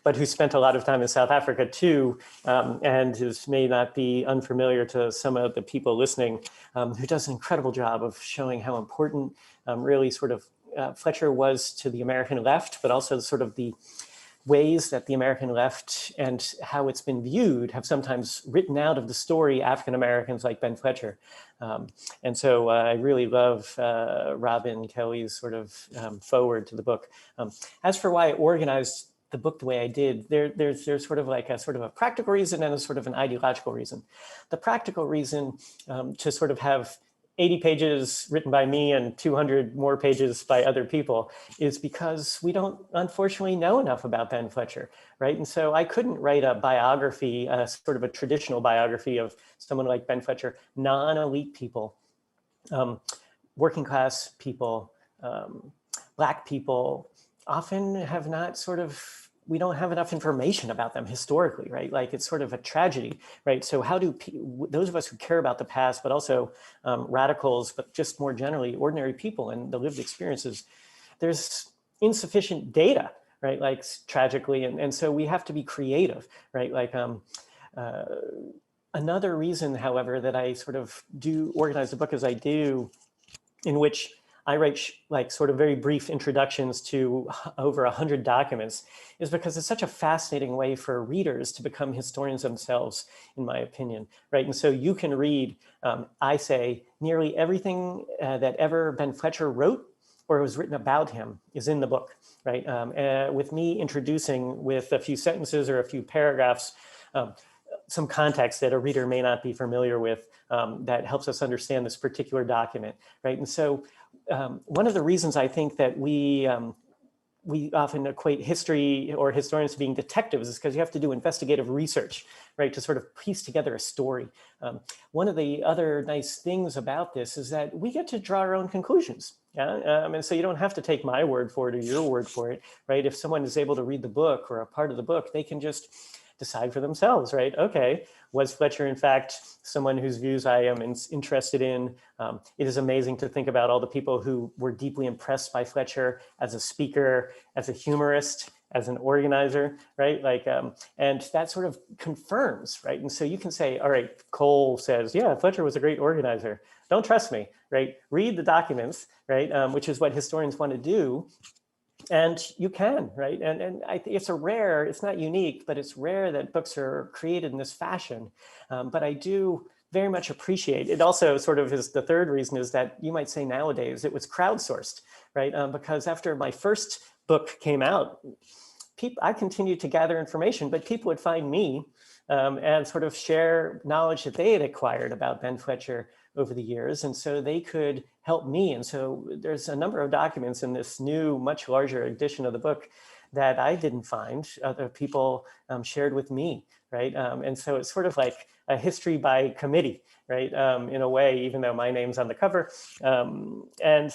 but who spent a lot of time in South Africa too, and may not be unfamiliar to some of the people listening, who does an incredible job of showing how important really sort of Fletcher was to the American left, but also sort of the ways that the American left and how it's been viewed have sometimes written out of the story African Americans like Ben Fletcher. And so I really love Robin Kelly's sort of forward to the book. As for why I organized the book the way I did, there's sort of like a practical reason and a sort of an ideological reason. The practical reason to sort of have 80 pages written by me and 200 more pages by other people is because we don't unfortunately know enough about Ben Fletcher, right? And so I couldn't write a biography, sort of a traditional biography of someone like Ben Fletcher, non-elite people, working class people, Black people often have not sort of, we don't have enough information about them historically, right? Like it's sort of a tragedy, right? So how do those of us who care about the past, but also radicals, but just more generally, ordinary people and the lived experiences, there's insufficient data, right? Like tragically, and so we have to be creative, right? Like another reason, however, that I sort of do organize the book as I do, in which I write like sort of very brief introductions to over 100 documents, is because it's such a fascinating way for readers to become historians themselves, in my opinion, right? And so you can read, I say, nearly everything that ever Ben Fletcher wrote or was written about him is in the book, right? With me introducing with a few sentences or a few paragraphs, some context that a reader may not be familiar with that helps us understand this particular document, right? And so one of the reasons I think that we often equate history or historians to being detectives is because you have to do investigative research, right, to sort of piece together a story. One of the other nice things about this is that we get to draw our own conclusions. Yeah? And so you don't have to take my word for it or your word for it, right? If someone is able to read the book or a part of the book, they can just decide for themselves, right? Okay, was Fletcher in fact someone whose views I am interested in? It is amazing to think about all the people who were deeply impressed by Fletcher as a speaker, as a humorist, as an organizer, right? Like, and that sort of confirms, right? And so you can say, all right, Cole says, yeah, Fletcher was a great organizer. Don't trust me, right? Read the documents, right? Which is what historians want to do. And you can, right? And I think it's it's not unique, but it's rare that books are created in this fashion. But I do very much appreciate it. Also sort of is the third reason is that you might say nowadays it was crowdsourced, right? Because after my first book came out, I continued to gather information, but people would find me and sort of share knowledge that they had acquired about Ben Fletcher over the years. And so they could help me. And so there's a number of documents in this new, much larger edition of the book that I didn't find, other people shared with me, right? And so it's sort of like a history by committee, right? In a way, even though my name's on the cover. And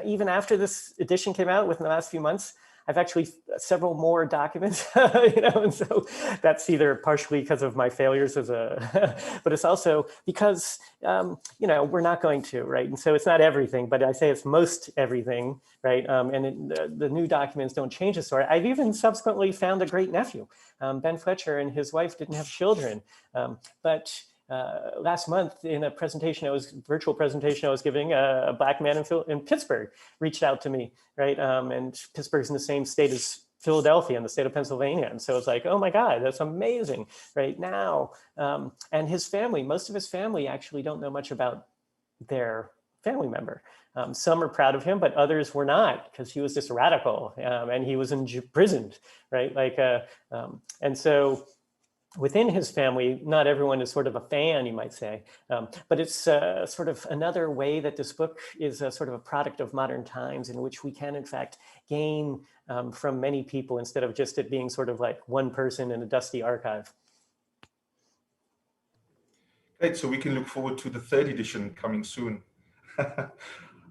even after this edition came out within the last few months, I've actually several more documents, and so that's either partially because of my failures as a, but it's also because, we're not going to, right? And so it's not everything, but I say it's most everything, right? The new documents don't change the story. I've even subsequently found a great nephew. Ben Fletcher and his wife didn't have children, but last month in a virtual presentation I was giving, a Black man in Pittsburgh reached out to me, right? And Pittsburgh's in the same state as Philadelphia in the state of Pennsylvania. And so it's like, oh my God, that's amazing right now. And his family, most of his family actually don't know much about their family member. Some are proud of him, but others were not, because he was this radical and he was imprisoned, right? And so within his family, not everyone is sort of a fan, you might say, but it's sort of another way that this book is a sort of a product of modern times in which we can, in fact, gain from many people instead of just it being sort of like one person in a dusty archive. Great, so we can look forward to the third edition coming soon.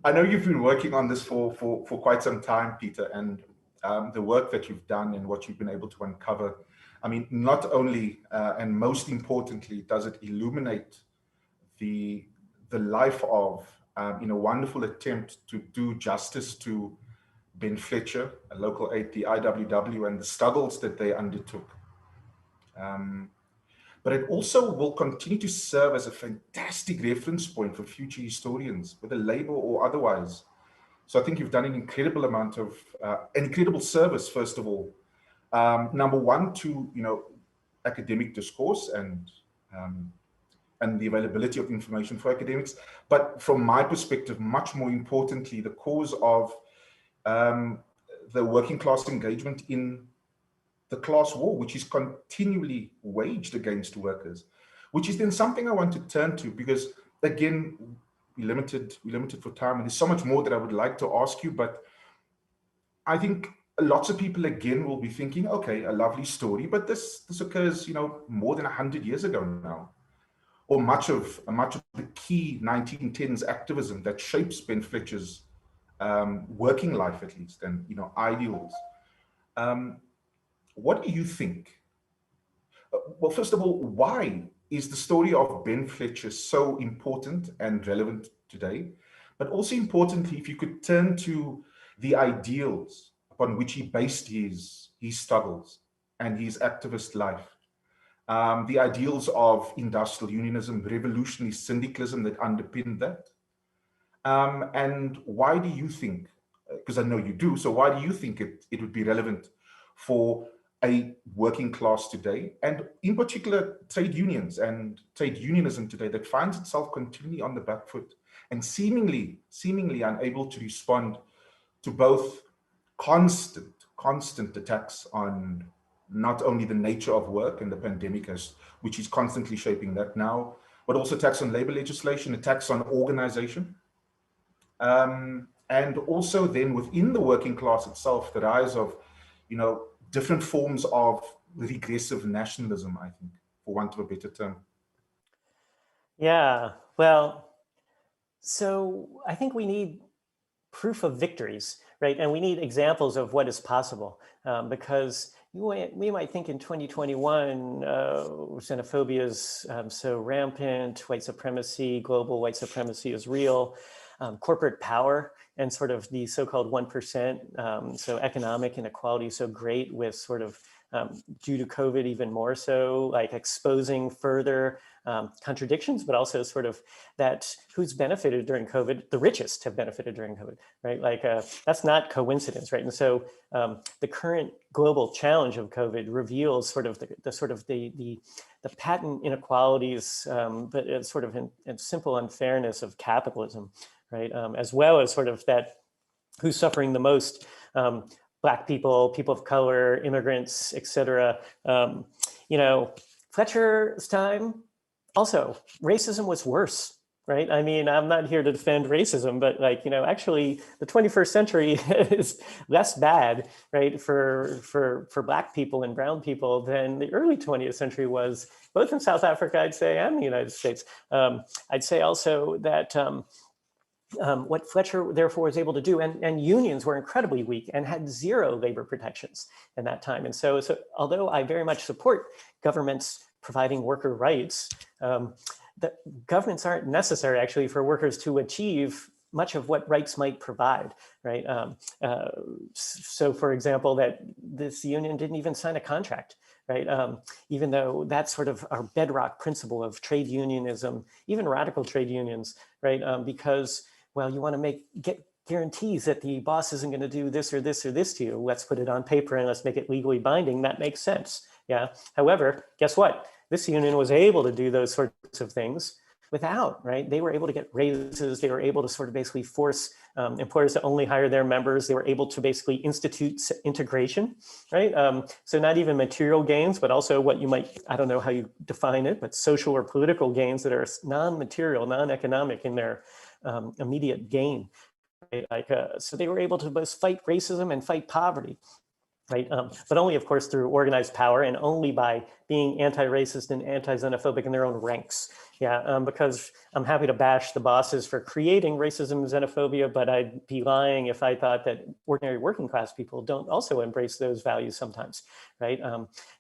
I know you've been working on this for quite some time, Peter, and the work that you've done and what you've been able to uncover. I mean, not only and most importantly, does it illuminate the life of, in a wonderful attempt to do justice to Ben Fletcher, a local aide, the IWW, and the struggles that they undertook. But it also will continue to serve as a fantastic reference point for future historians, whether labor or otherwise. So I think you've done an incredible amount of, incredible service, first of all. Number one, to academic discourse and the availability of information for academics, but from my perspective, much more importantly, the cause of the working class engagement in the class war, which is continually waged against workers, which is then something I want to turn to, because again, we're limited for time, and there's so much more that I would like to ask you, but I think lots of people again will be thinking, okay, a lovely story, but this occurs, more than 100 years ago now, or much of the key 1910s activism that shapes Ben Fletcher's working life, at least, and ideals. What do you think? Well, first of all, why is the story of Ben Fletcher so important and relevant today? But also importantly, if you could turn to the ideals upon which he based his struggles and his activist life, the ideals of industrial unionism, revolutionary syndicalism that underpinned that. And why do you think, because I know you do, so why do you think it would be relevant for a working class today, and in particular trade unions and trade unionism today that finds itself continually on the back foot and seemingly unable to respond to both constant attacks on not only the nature of work and the pandemic, which is constantly shaping that now, but also attacks on labor legislation, attacks on organization, and also then within the working class itself, the rise of different forms of regressive nationalism, I think, for want of a better term. Yeah, well, so I think we need proof of victories, right? And we need examples of what is possible, because we might think in 2021, xenophobia is so rampant, white supremacy, global white supremacy is real, corporate power and sort of the so-called 1%, so economic inequality is so great, with sort of due to COVID even more so, like exposing further contradictions, but also sort of that who's benefited during COVID, the richest have benefited during COVID, right? Like that's not coincidence, right? And so the current global challenge of COVID reveals sort of the patent inequalities, but it's sort of in simple unfairness of capitalism, right? As well as sort of that who's suffering the most, Black people, people of color, immigrants, et cetera. Fletcher's time, also, racism was worse right? I mean, I'm not here to defend racism, but like, you know, actually the 21st century is less bad, right, for Black people and brown people than the early 20th century was, both in South Africa, I'd say, and the United States. I'd say also that what Fletcher therefore was able to do, and unions were incredibly weak and had zero labor protections in that time. And so although I very much support governments providing worker rights, the governments aren't necessary actually for workers to achieve much of what rights might provide, right? So for example, that this union didn't even sign a contract, right? Even though that's sort of our bedrock principle of trade unionism, even radical trade unions, right? Because, well, you want to get guarantees that the boss isn't going to do this or this or this to you. Let's put it on paper and let's make it legally binding. That makes sense. Yeah. However, guess what? This union was able to do those sorts of things without, right? They were able to get raises. They were able to sort of basically force employers to only hire their members. They were able to basically institute integration, right? So not even material gains, but also what you might, I don't know how you define it, but social or political gains that are non-material, non-economic in their immediate gain. Right? Like, so they were able to both fight racism and fight poverty. Right, but only, of course, through organized power and only by being anti-racist and anti-xenophobic in their own ranks. Yeah, because I'm happy to bash the bosses for creating racism and xenophobia, but I'd be lying if I thought that ordinary working class people don't also embrace those values sometimes, right?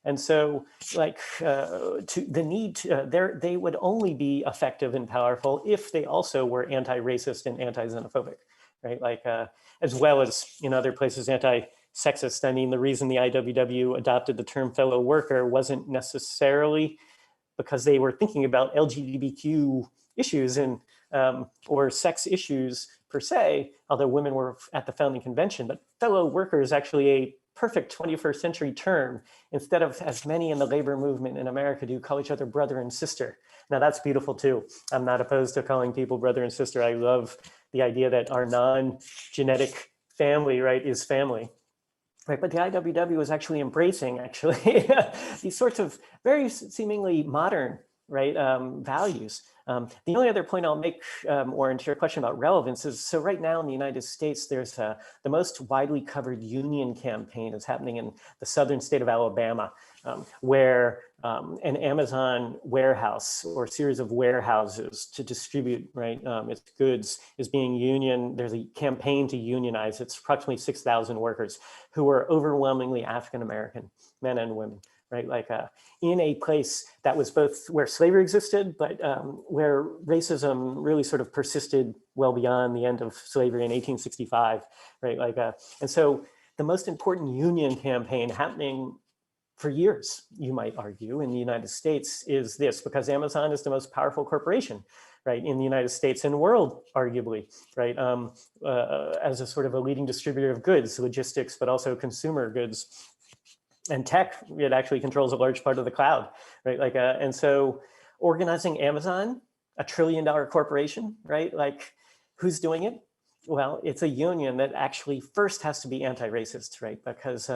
And so, like, they would only be effective and powerful if they also were anti-racist and anti-xenophobic, right? Like, as well as in other places, anti-sexist. I mean, the reason the IWW adopted the term fellow worker wasn't necessarily because they were thinking about LGBTQ issues and or sex issues per se, although women were at the founding convention. But fellow worker is actually a perfect 21st century term, instead of, as many in the labor movement in America do, call each other brother and sister. Now that's beautiful too. I'm not opposed to calling people brother and sister. I love the idea that our non-genetic family, right, is family. Right, but the IWW is actually embracing these sorts of very seemingly modern, right, values. The only other point I'll make, Warren, to your question about relevance is, so right now in the United States, there's the most widely covered union campaign is happening in the southern state of Alabama, where an Amazon warehouse or series of warehouses to distribute, right, its goods is being there's a campaign to unionize. It's approximately 6,000 workers who are overwhelmingly African-American, men and women, right? Like in a place that was both where slavery existed, but where racism really sort of persisted well beyond the end of slavery in 1865, right? Like, and so the most important union campaign happening for years, you might argue, in the United States is this, because Amazon is the most powerful corporation, right, in the United States and world, arguably, right, as a sort of a leading distributor of goods, logistics, but also consumer goods. And tech, it actually controls a large part of the cloud, right? Like, and so organizing Amazon, $1 trillion corporation, right? Like, who's doing it? Well, it's a union that actually first has to be anti-racist, right? Because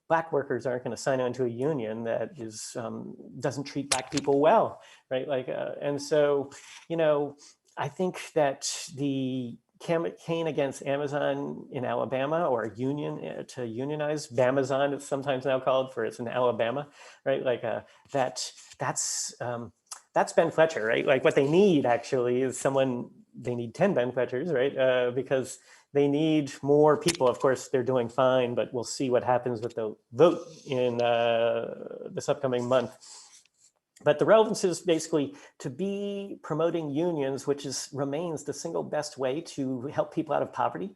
Black workers aren't going to sign on to a union that is doesn't treat Black people well, right? Like, and so, you know, I think that the campaign against Amazon in Alabama, or a union to unionize, Bamazon, it's sometimes now called, for it's in Alabama, right? Like that's Ben Fletcher, right? Like what they need actually is they need 10 Ben Fletchers, right? Because they need more people. Of course, they're doing fine, but we'll see what happens with the vote in this upcoming month. But the relevance is basically to be promoting unions, which remains the single best way to help people out of poverty,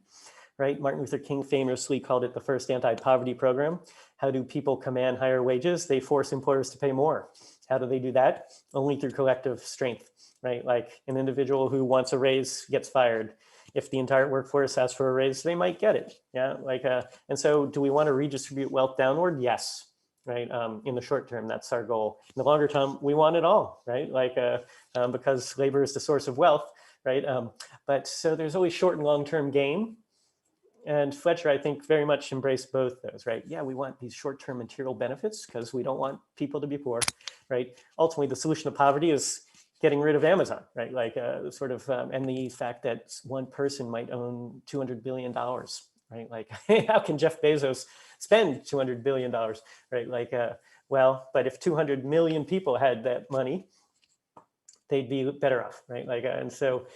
right? Martin Luther King famously called it the first anti-poverty program. How do people command higher wages? They force employers to pay more. How do they do that? Only through collective strength, right? Like an individual who wants a raise gets fired. If the entire workforce asks for a raise, they might get it. Yeah, like, and so do we want to redistribute wealth downward? Yes. Right, in the short term, that's our goal. In the longer term, we want it all, right? Like, because labor is the source of wealth, right? But so there's always short and long-term gain. And Fletcher, I think, very much embraced both those, right? Yeah, we want these short-term material benefits because we don't want people to be poor, right? Ultimately, the solution to poverty is getting rid of Amazon, right? Like and the fact that one person might own $200 billion, right? Like, how can Jeff Bezos spend $200 billion, right? Like, well, but if 200 million people had that money, they'd be better off, right? Like, and so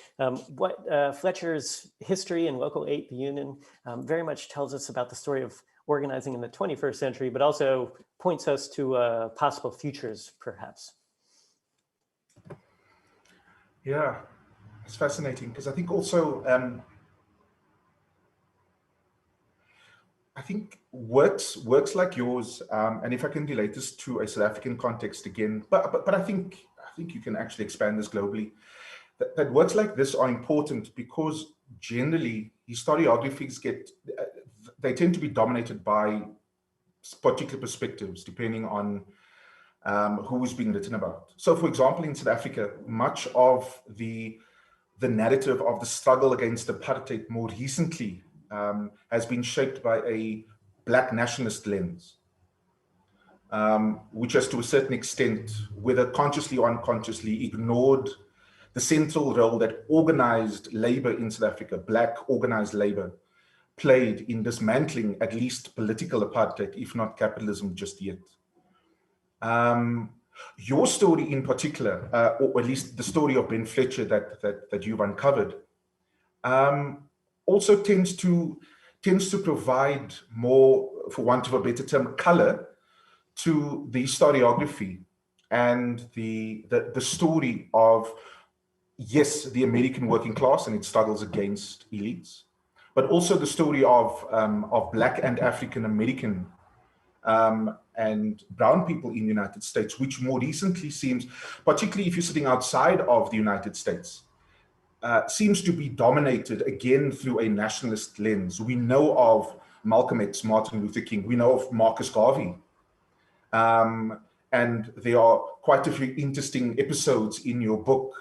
what Fletcher's history and local aid union very much tells us about the story of organizing in the 21st century, but also points us to possible futures, perhaps. Yeah, it's fascinating because I think also, I think works like yours, and if I can relate this to a South African context again, but I think you can actually expand this globally. That works like this are important because generally historiographies they tend to be dominated by particular perspectives depending on who is being written about. So, for example, in South Africa, much of the narrative of the struggle against apartheid more recently has been shaped by a Black nationalist lens, which has to a certain extent, whether consciously or unconsciously, ignored the central role that organized labor in South Africa, Black organized labor, played in dismantling at least political apartheid, if not capitalism just yet. Your story in particular, or at least the story of Ben Fletcher that you've uncovered, also tends to provide more, for want of a better term, color to the historiography and the story of, yes, the American working class and its struggles against elites, but also the story of Black and African American and brown people in the United States, which more recently seems, particularly if you're sitting outside of the United States, seems to be dominated again through a nationalist lens. We know of Malcolm X, Martin Luther King. We know of Marcus Garvey. And there are quite a few interesting episodes in your book,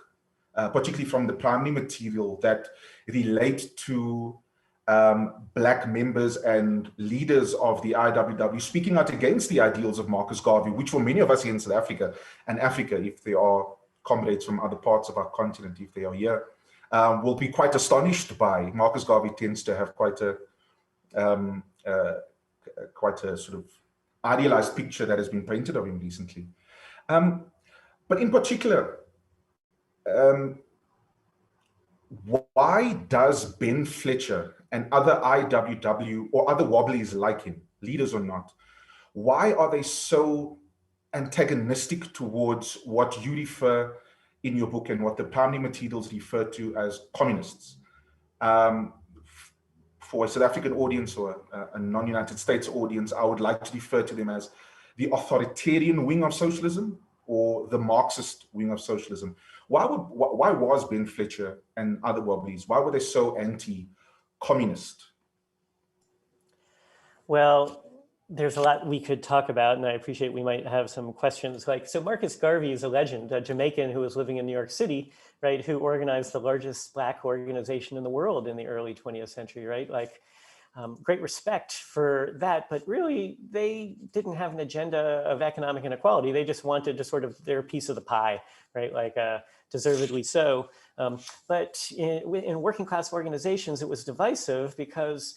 particularly from the primary material, that relate to Black members and leaders of the IWW speaking out against the ideals of Marcus Garvey, which for many of us here in South Africa and Africa, if there are comrades from other parts of our continent, if they are here, will be quite astonished by. Marcus Garvey tends to have quite a sort of idealized picture that has been painted of him recently. But in particular, why does Ben Fletcher and other IWW or other Wobblies like him, leaders or not, why are they so antagonistic towards what you refer in your book and what the primary materials refer to as communists? For a South African audience or a non-United States audience, I would like to refer to them as the authoritarian wing of socialism or the Marxist wing of socialism. Why was Ben Fletcher and other Wobblies, why were they so anti-communist? Well, there's a lot we could talk about, and I appreciate we might have some questions. Like, so Marcus Garvey is a legend, a Jamaican who was living in New York City, right, who organized the largest Black organization in the world in the early 20th century, right? Like, great respect for that, but really they didn't have an agenda of economic inequality. They just wanted to sort of their piece of the pie, right? Like, deservedly so. But in working class organizations, it was divisive because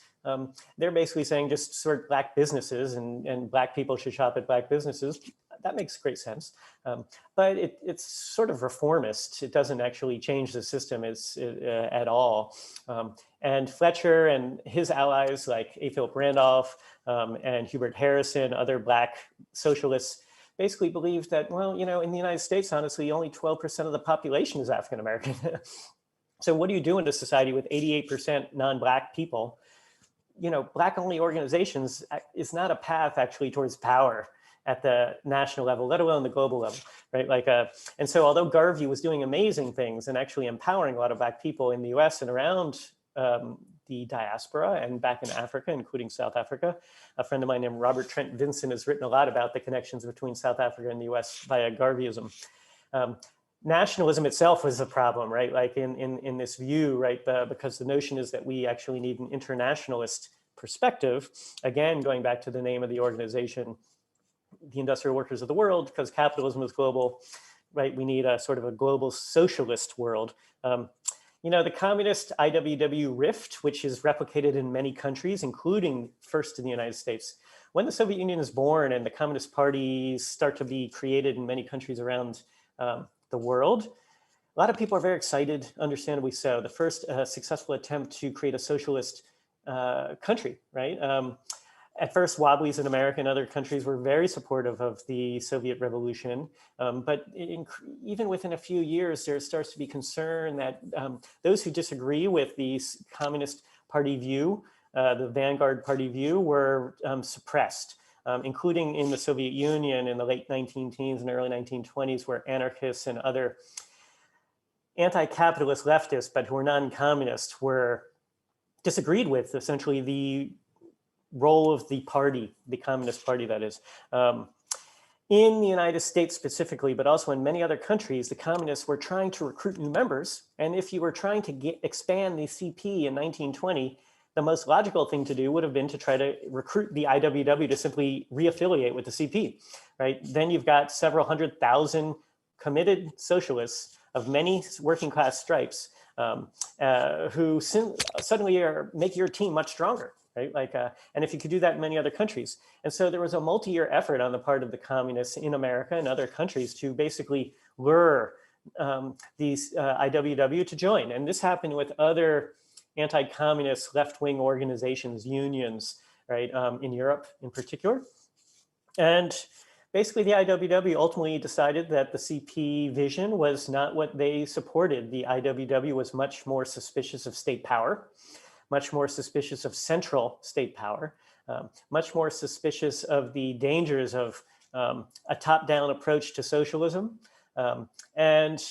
they're basically saying just sort of Black businesses and Black people should shop at Black businesses. That makes great sense. But it's sort of reformist. It doesn't actually change the system at all. And Fletcher and his allies like A. Philip Randolph and Hubert Harrison, other Black socialists, basically believed that, well, you know, in the United States, honestly, only 12% of the population is African American. So what do you do in a society with 88% non-Black people? You know, Black-only organizations is not a path actually towards power at the national level, let alone the global level, right? Like, and so although Garvey was doing amazing things and actually empowering a lot of Black people in the US and around the diaspora and back in Africa, including South Africa, a friend of mine named Robert Trent Vinson has written a lot about the connections between South Africa and the US via Garveyism. Nationalism itself was a problem, right? Like in this view, right? Because the notion is that we actually need an internationalist perspective. Again, going back to the name of the organization, the Industrial Workers of the World, because capitalism is global. right? We need a sort of a global socialist world. You know, the communist IWW rift, which is replicated in many countries, including first in the United States. When the Soviet Union is born and the communist parties start to be created in many countries around the world, a lot of people are very excited, understandably so. The first successful attempt to create a socialist country, right? At first, Wobblies in America and other countries were very supportive of the Soviet Revolution. But even within a few years, there starts to be concern that those who disagree with the Communist Party view, the Vanguard Party view, were suppressed, including in the Soviet Union in the late 19-teens and early 1920s, where anarchists and other anti-capitalist leftists, but who were non-communist, were disagreed with essentially the role of the party, the Communist Party, that is. In the United States specifically, but also in many other countries, the communists were trying to recruit new members. And if you were trying to expand the CP in 1920, the most logical thing to do would have been to try to recruit the IWW to simply re-affiliate with the CP, right? Then you've got several 100,000 committed socialists of many working class stripes who suddenly make your team much stronger. Right? And if you could do that in many other countries. And so there was a multi-year effort on the part of the communists in America and other countries to basically lure these IWW to join. And this happened with other anti-communist left-wing organizations, unions, right, in Europe in particular. And basically the IWW ultimately decided that the CP vision was not what they supported. The IWW was much more suspicious of state power, much more suspicious of central state power, much more suspicious of the dangers of a top-down approach to socialism. And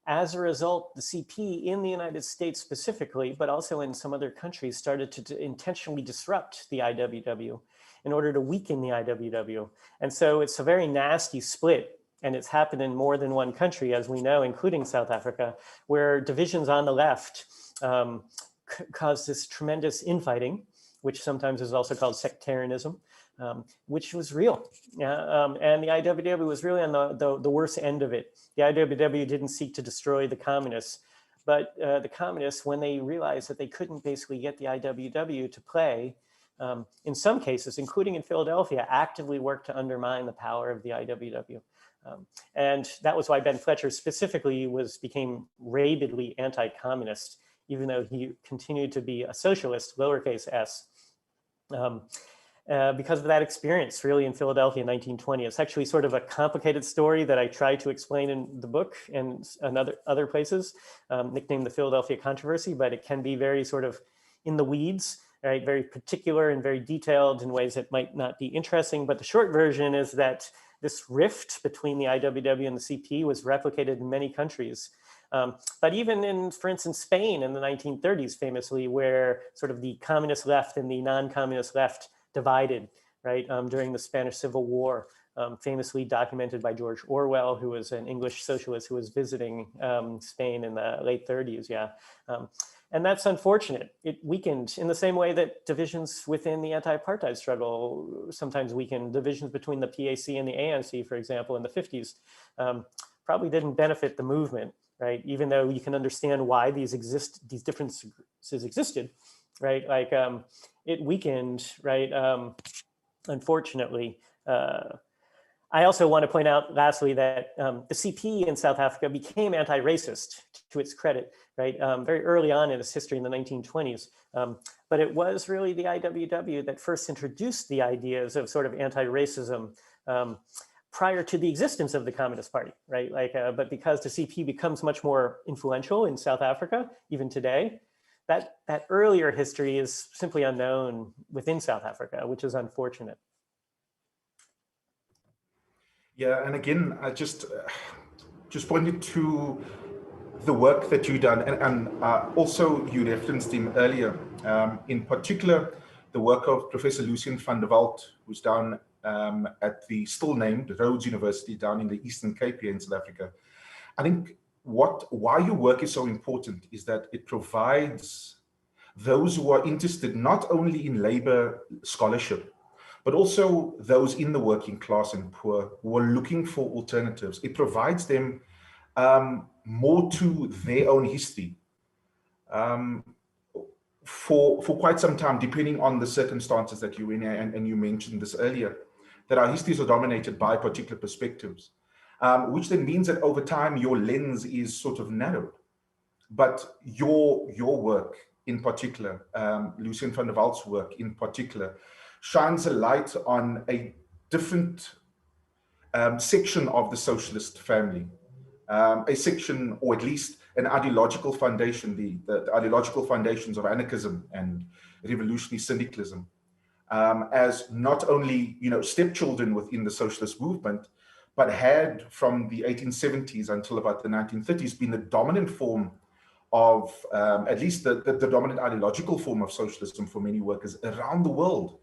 as a result, the CP in the United States specifically, but also in some other countries, started to intentionally disrupt the IWW in order to weaken the IWW. And so it's a very nasty split. And it's happened in more than one country, as we know, including South Africa, where divisions on the left caused this tremendous infighting, which sometimes is also called sectarianism, which was real. And the IWW was really on the worst end of it. The IWW didn't seek to destroy the communists, but the communists, when they realized that they couldn't basically get the IWW to play, in some cases, including in Philadelphia, actively worked to undermine the power of the IWW. And that was why Ben Fletcher specifically became rabidly anti-communist, even though he continued to be a socialist, lowercase s, because of that experience really in Philadelphia in 1920. It's actually sort of a complicated story that I try to explain in the book and other places, nicknamed the Philadelphia Controversy, but it can be very sort of in the weeds, right? Very particular and very detailed in ways that might not be interesting. But the short version is that this rift between the IWW and the CP was replicated in many countries. But even in, for instance, Spain in the 1930s, famously, where sort of the communist left and the non-communist left divided, right, during the Spanish Civil War, famously documented by George Orwell, who was an English socialist who was visiting Spain in the late 30s, yeah. And that's unfortunate. It weakened in the same way that divisions within the anti-apartheid struggle sometimes weakened. Divisions between the PAC and the ANC, for example, in the 50s, probably didn't benefit the movement, right? Even though you can understand why these differences existed, right? Like it weakened, right? Unfortunately. I also want to point out, lastly, that the CP in South Africa became anti-racist, to its credit, right? Very early on in its history in the 1920s. But it was really the IWW that first introduced the ideas of sort of anti-racism prior to the existence of the Communist Party, right? Like, but because the CP becomes much more influential in South Africa, even today, that earlier history is simply unknown within South Africa, which is unfortunate. Yeah, and again, I just pointed to the work that you've done, and also you referenced him earlier, in particular, the work of Professor Lucien van der Walt, who's down at the still named Rhodes University down in the Eastern Cape here in South Africa. I think why your work is so important is that it provides those who are interested not only in labor scholarship, but also those in the working class and poor who are looking for alternatives. It provides them more to their own history. For quite some time, depending on the circumstances that you're in, and you mentioned this earlier, that our histories are dominated by particular perspectives, which then means that over time your lens is sort of narrowed. But your work in particular, Lucien van der Walt's work in particular, shines a light on a different section of the socialist family, a section, or at least an ideological foundation, the ideological foundations of anarchism and revolutionary syndicalism, as not only, you know, stepchildren within the socialist movement, but had from the 1870s until about the 1930s been the dominant form of, at least the dominant ideological form of socialism for many workers around the world,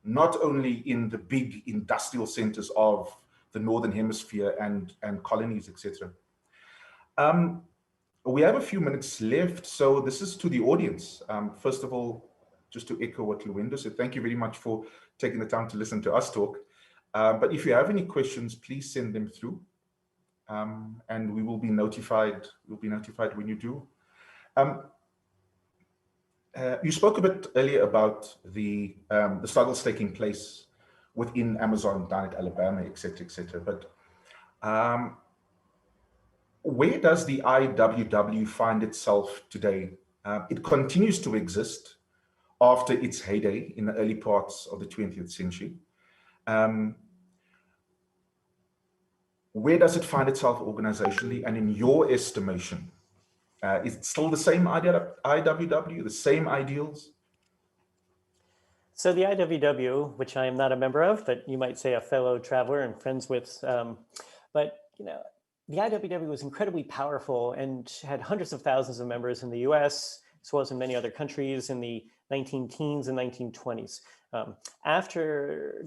not only in the big industrial centers of the Northern Hemisphere and colonies, etc. We have a few minutes left, so this is to the audience. First of all, just to echo what Luindo said, thank you very much for taking the time to listen to us talk. But if you have any questions, please send them through, and we will be notified. We'll be notified when you do. You spoke a bit earlier about the struggles taking place within Amazon, down at Alabama, etc., etc. But where does the IWW find itself today? It continues to exist after its heyday in the early parts of the 20th century. Where does it find itself organizationally? And in your estimation, is it still the same IWW, the same ideals? So the IWW, which I am not a member of, but you might say a fellow traveler and friends with, but you know, the IWW was incredibly powerful and had hundreds of thousands of members in the US, as well as in many other countries in the 19-teens and 1920s.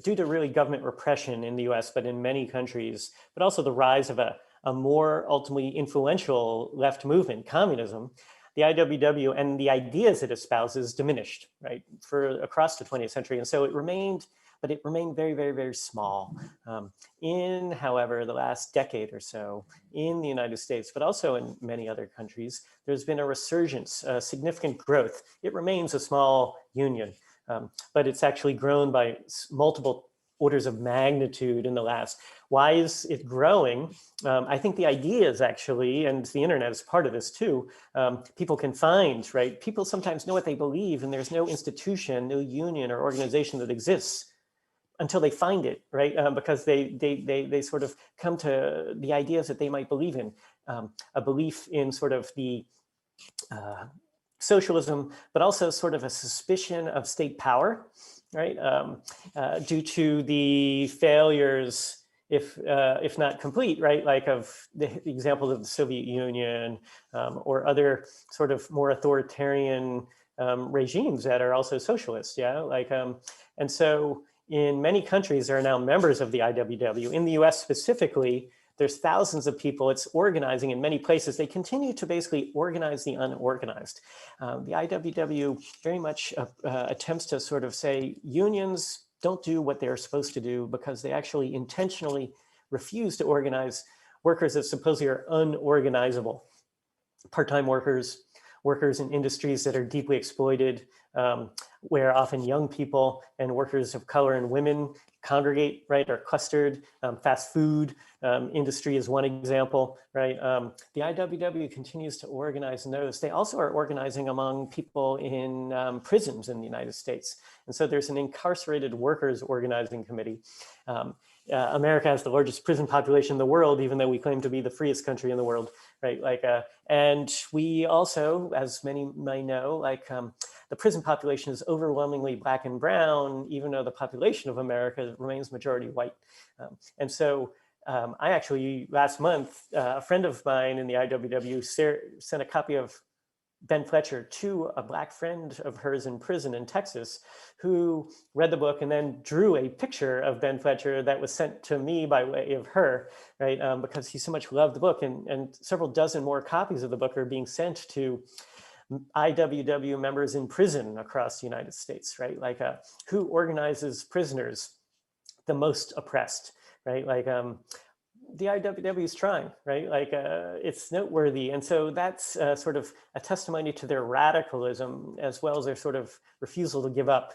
Due to really government repression in the US, but in many countries, but also the rise of a more ultimately influential left movement, communism, the IWW and the ideas it espouses diminished, right, for across the 20th century. And so it remained, but it remained very, very, very small. However, the last decade or so in the United States, but also in many other countries, there's been a resurgence, significant growth. It remains a small union, but it's actually grown by multiple orders of magnitude in the last. Why is it growing? I think the ideas actually, and the internet is part of this too, people can find, right? People sometimes know what they believe, and there's no institution, no union or organization that exists until they find it, right? Because they sort of come to the ideas that they might believe in, a belief in sort of the socialism, but also sort of a suspicion of state power, right? Due to the failures, if not complete, right? Like of the examples of the Soviet Union or other sort of more authoritarian regimes that are also socialist, yeah? Like, and so in many countries, there are now members of the IWW. In the US specifically, there's thousands of people. It's organizing in many places. They continue to basically organize the unorganized. The IWW very much attempts to sort of say unions don't do what they're supposed to do because they actually intentionally refuse to organize workers that supposedly are unorganizable. Part-time workers, workers in industries that are deeply exploited, where often young people and workers of color and women congregate, right, are clustered. Fast food industry is one example, right? The IWW continues to organize in those. They also are organizing among people in prisons in the United States. And so there's an incarcerated workers organizing committee. America has the largest prison population in the world, even though we claim to be the freest country in the world, right? Like, and we also, as many may know, like the prison population is overwhelmingly Black and brown, even though the population of America remains majority white. And so I actually, last month, a friend of mine in the IWW sent a copy of Ben Fletcher to a Black friend of hers in prison in Texas, who read the book and then drew a picture of Ben Fletcher that was sent to me by way of her, right? Because he so much loved the book, and several dozen more copies of the book are being sent to IWW members in prison across the United States, right? Like who organizes prisoners the most oppressed, right? Like the IWW is trying, right? Like it's noteworthy. And so that's sort of a testimony to their radicalism as well as their sort of refusal to give up.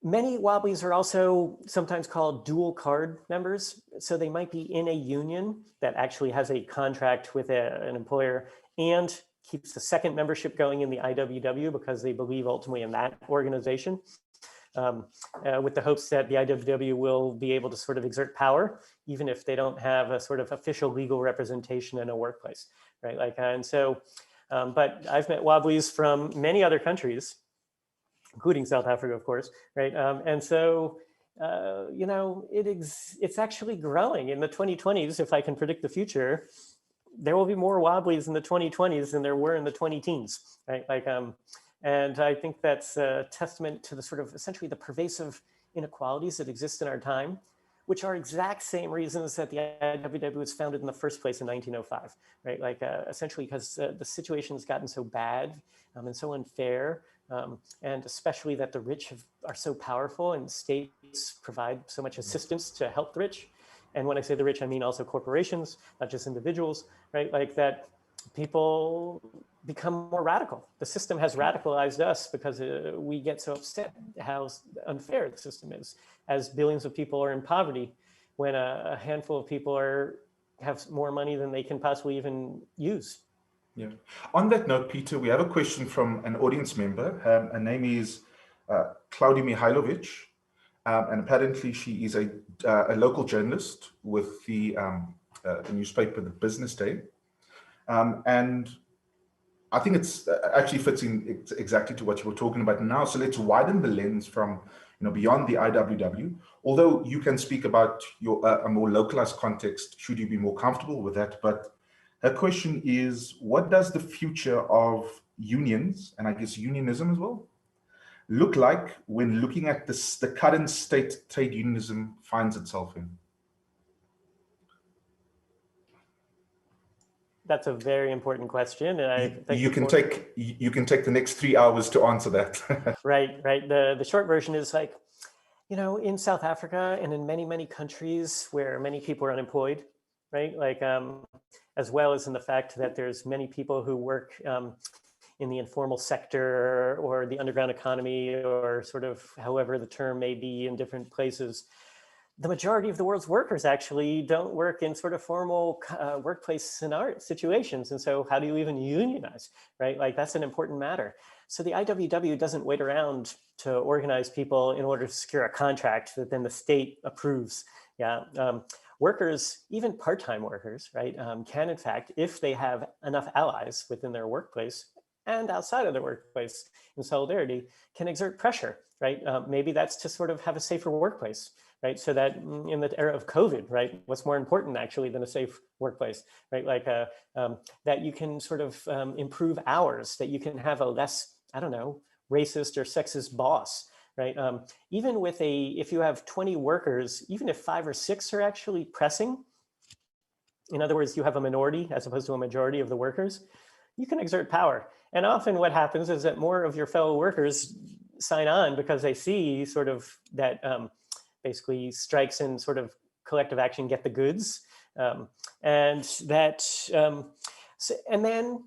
Many Wobblies are also sometimes called dual card members. So they might be in a union that actually has a contract with an employer and keeps the second membership going in the IWW because they believe ultimately in that organization. With the hopes that the IWW will be able to sort of exert power, even if they don't have a sort of official legal representation in a workplace, right? Like, and so, but I've met Wobblies from many other countries, including South Africa, of course, right? And so, you know, it's actually growing in the 2020s. If I can predict the future, there will be more Wobblies in the 2020s than there were in the 20-teens, right? Like, and I think that's a testament to the sort of essentially the pervasive inequalities that exist in our time, which are exact same reasons that the IWW was founded in the first place in 1905, right? Like essentially because the situation has gotten so bad and so unfair, and especially that the rich are so powerful and states provide so much assistance to help the rich. And when I say the rich, I mean also corporations, not just individuals, right? Like that people become more radical. The system has radicalized us because we get so upset how unfair the system is, as billions of people are in poverty when a handful of people have more money than they can possibly even use. Yeah. On that note, Peter, we have a question from an audience member. Her name is Claudia Mihailovic, and apparently she is a local journalist with the newspaper, The Business Day. And I think it's actually fits in exactly to what you were talking about now. So let's widen the lens from, you know, beyond the IWW. Although you can speak about your a more localized context, should you be more comfortable with that. But her question is, what does the future of unions, and I guess unionism as well, look like when looking at this, the current state trade unionism finds itself in? That's a very important question, and I think you can take the next 3 hours to answer that. Right. The short version is like, you know, in South Africa and in many countries where many people are unemployed, right? Like, as well as in the fact that there's many people who work in the informal sector or the underground economy, or sort of however the term may be in different places. The majority of the world's workers actually don't work in sort of formal workplace situations. And so how do you even unionize, right? Like that's an important matter. So the IWW doesn't wait around to organize people in order to secure a contract that then the state approves. Yeah, workers, even part-time workers, right, can in fact, if they have enough allies within their workplace and outside of their workplace in solidarity, can exert pressure, right? Maybe that's to sort of have a safer workplace, right? So that in the era of COVID, right, what's more important actually than a safe workplace, right? Like that you can sort of improve hours, that you can have a less, I don't know, racist or sexist boss, right? Even with if you have 20 workers, even if 5 or 6 are actually pressing, in other words, you have a minority as opposed to a majority of the workers, you can exert power. And often what happens is that more of your fellow workers sign on because they see sort of that basically strikes and sort of collective action get the goods. And then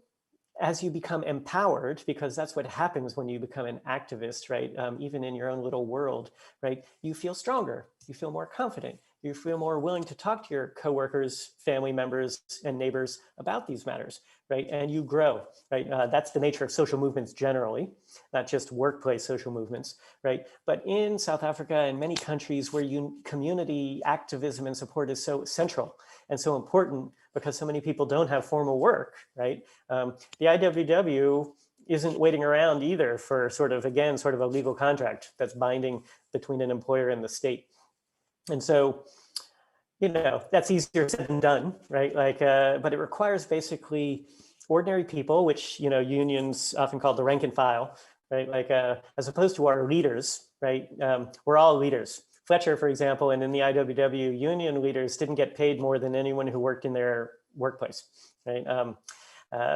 as you become empowered, because that's what happens when you become an activist, right? Even in your own little world, right? You feel stronger, you feel more confident, you feel more willing to talk to your coworkers, family members, and neighbors about these matters, right? And you grow, right? That's the nature of social movements generally, not just workplace social movements, right? But in South Africa and many countries where community activism and support is so central and so important because so many people don't have formal work, right? The IWW isn't waiting around either for sort of a legal contract that's binding between an employer and the state. And so, you know, that's easier said than done, right? Like, but it requires basically ordinary people, which, you know, unions often called the rank and file, right? Like, as opposed to our leaders, right? We're all leaders. Fletcher, for example, and in the IWW, union leaders didn't get paid more than anyone who worked in their workplace, right?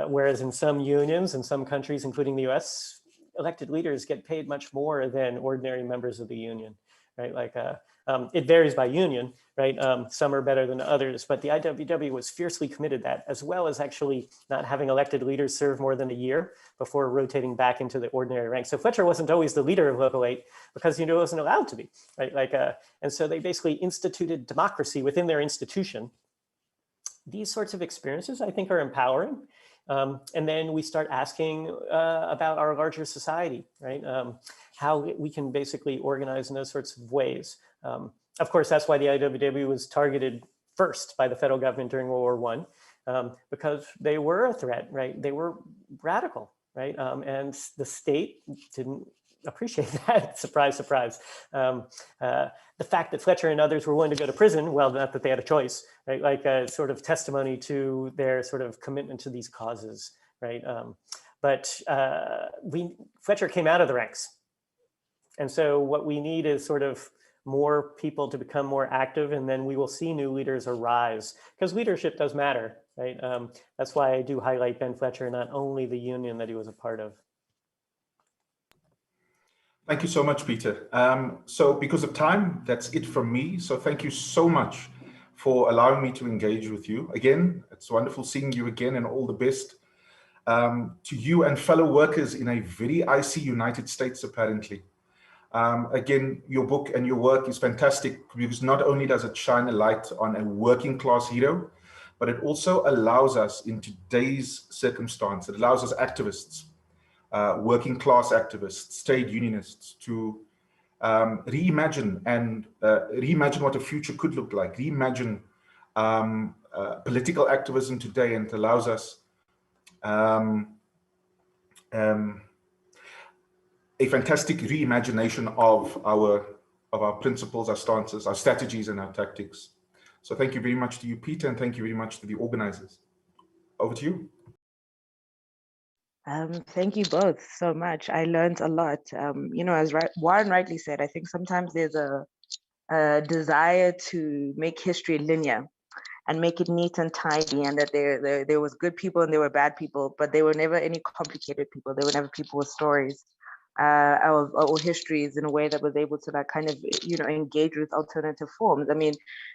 Whereas in some unions in some countries, including the US, elected leaders get paid much more than ordinary members of the union, right? Like it varies by union, right? Some are better than others, but the IWW was fiercely committed to that, as well as actually not having elected leaders serve more than a year before rotating back into the ordinary ranks. So Fletcher wasn't always the leader of Local 8 because he wasn't allowed to be, right? Like, and so they basically instituted democracy within their institution. These sorts of experiences, I think, are empowering. And then we start asking about our larger society, right? How we can basically organize in those sorts of ways. Of course, that's why the IWW was targeted first by the federal government during World War I, because they were a threat, right? They were radical, right? And the state didn't appreciate that. Surprise, surprise. The fact that Fletcher and others were willing to go to prison, well, not that they had a choice, right? Like a sort of testimony to their sort of commitment to these causes, right? Fletcher came out of the ranks. And so what we need is sort of more people to become more active, and then we will see new leaders arise, because leadership does matter, right? That's why I do highlight Ben Fletcher, not only the union that he was a part of. Thank you so much, Peter. So because of time, that's it from me. So thank you so much for allowing me to engage with you. Again, it's wonderful seeing you again, and all the best to you and fellow workers in a very icy United States, apparently. Again, your book and your work is fantastic, because not only does it shine a light on a working class hero, but it also allows us, in today's circumstance, it allows us activists, working class activists, trade unionists, to reimagine what the future could look like, reimagine political activism today, and it allows us a fantastic reimagination of our principles, our stances, our strategies, and our tactics. So thank you very much to you, Peter, and thank you very much to the organizers. Over to you. Thank you both so much. I learned a lot. You know, as Warren rightly said, I think sometimes there's a desire to make history linear and make it neat and tidy, and that there was good people and there were bad people, but there were never any complicated people. There were never people with stories or histories in a way that was able to, like, kind of, you know, engage with alternative forms. I mean,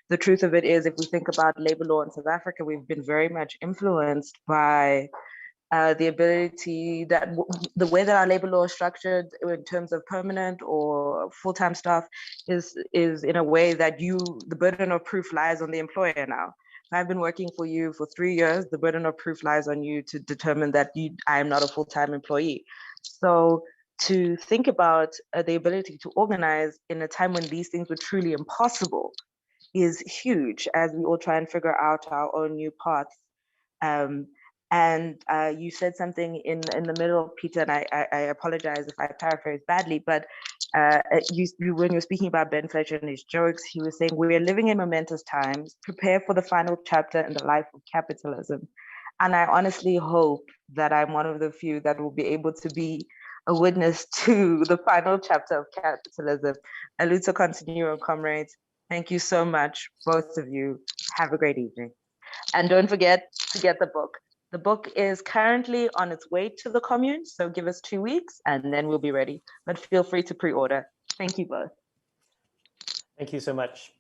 the truth of it is, if we think about labor law in South Africa, we've been very much influenced by the ability that the way that our labor law is structured in terms of permanent or full-time staff is in a way that the burden of proof lies on the employer now. If I've been working for you for 3 years, the burden of proof lies on you to determine that I am not a full-time employee. So to think about the ability to organize in a time when these things were truly impossible is huge, as we all try and figure out our own new paths. And you said something in the middle, Peter, and I apologize if I paraphrase badly, but when you were speaking about Ben Fletcher and his jokes, he was saying, we are living in momentous times, prepare for the final chapter in the life of capitalism. And I honestly hope that I'm one of the few that will be able to be a witness to the final chapter of capitalism. Aluto continuo, comrades. Thank you so much, both of you. Have a great evening. And don't forget to get the book. The book is currently on its way to the commune, so give us 2 weeks and then we'll be ready. But feel free to pre-order. Thank you both. Thank you so much.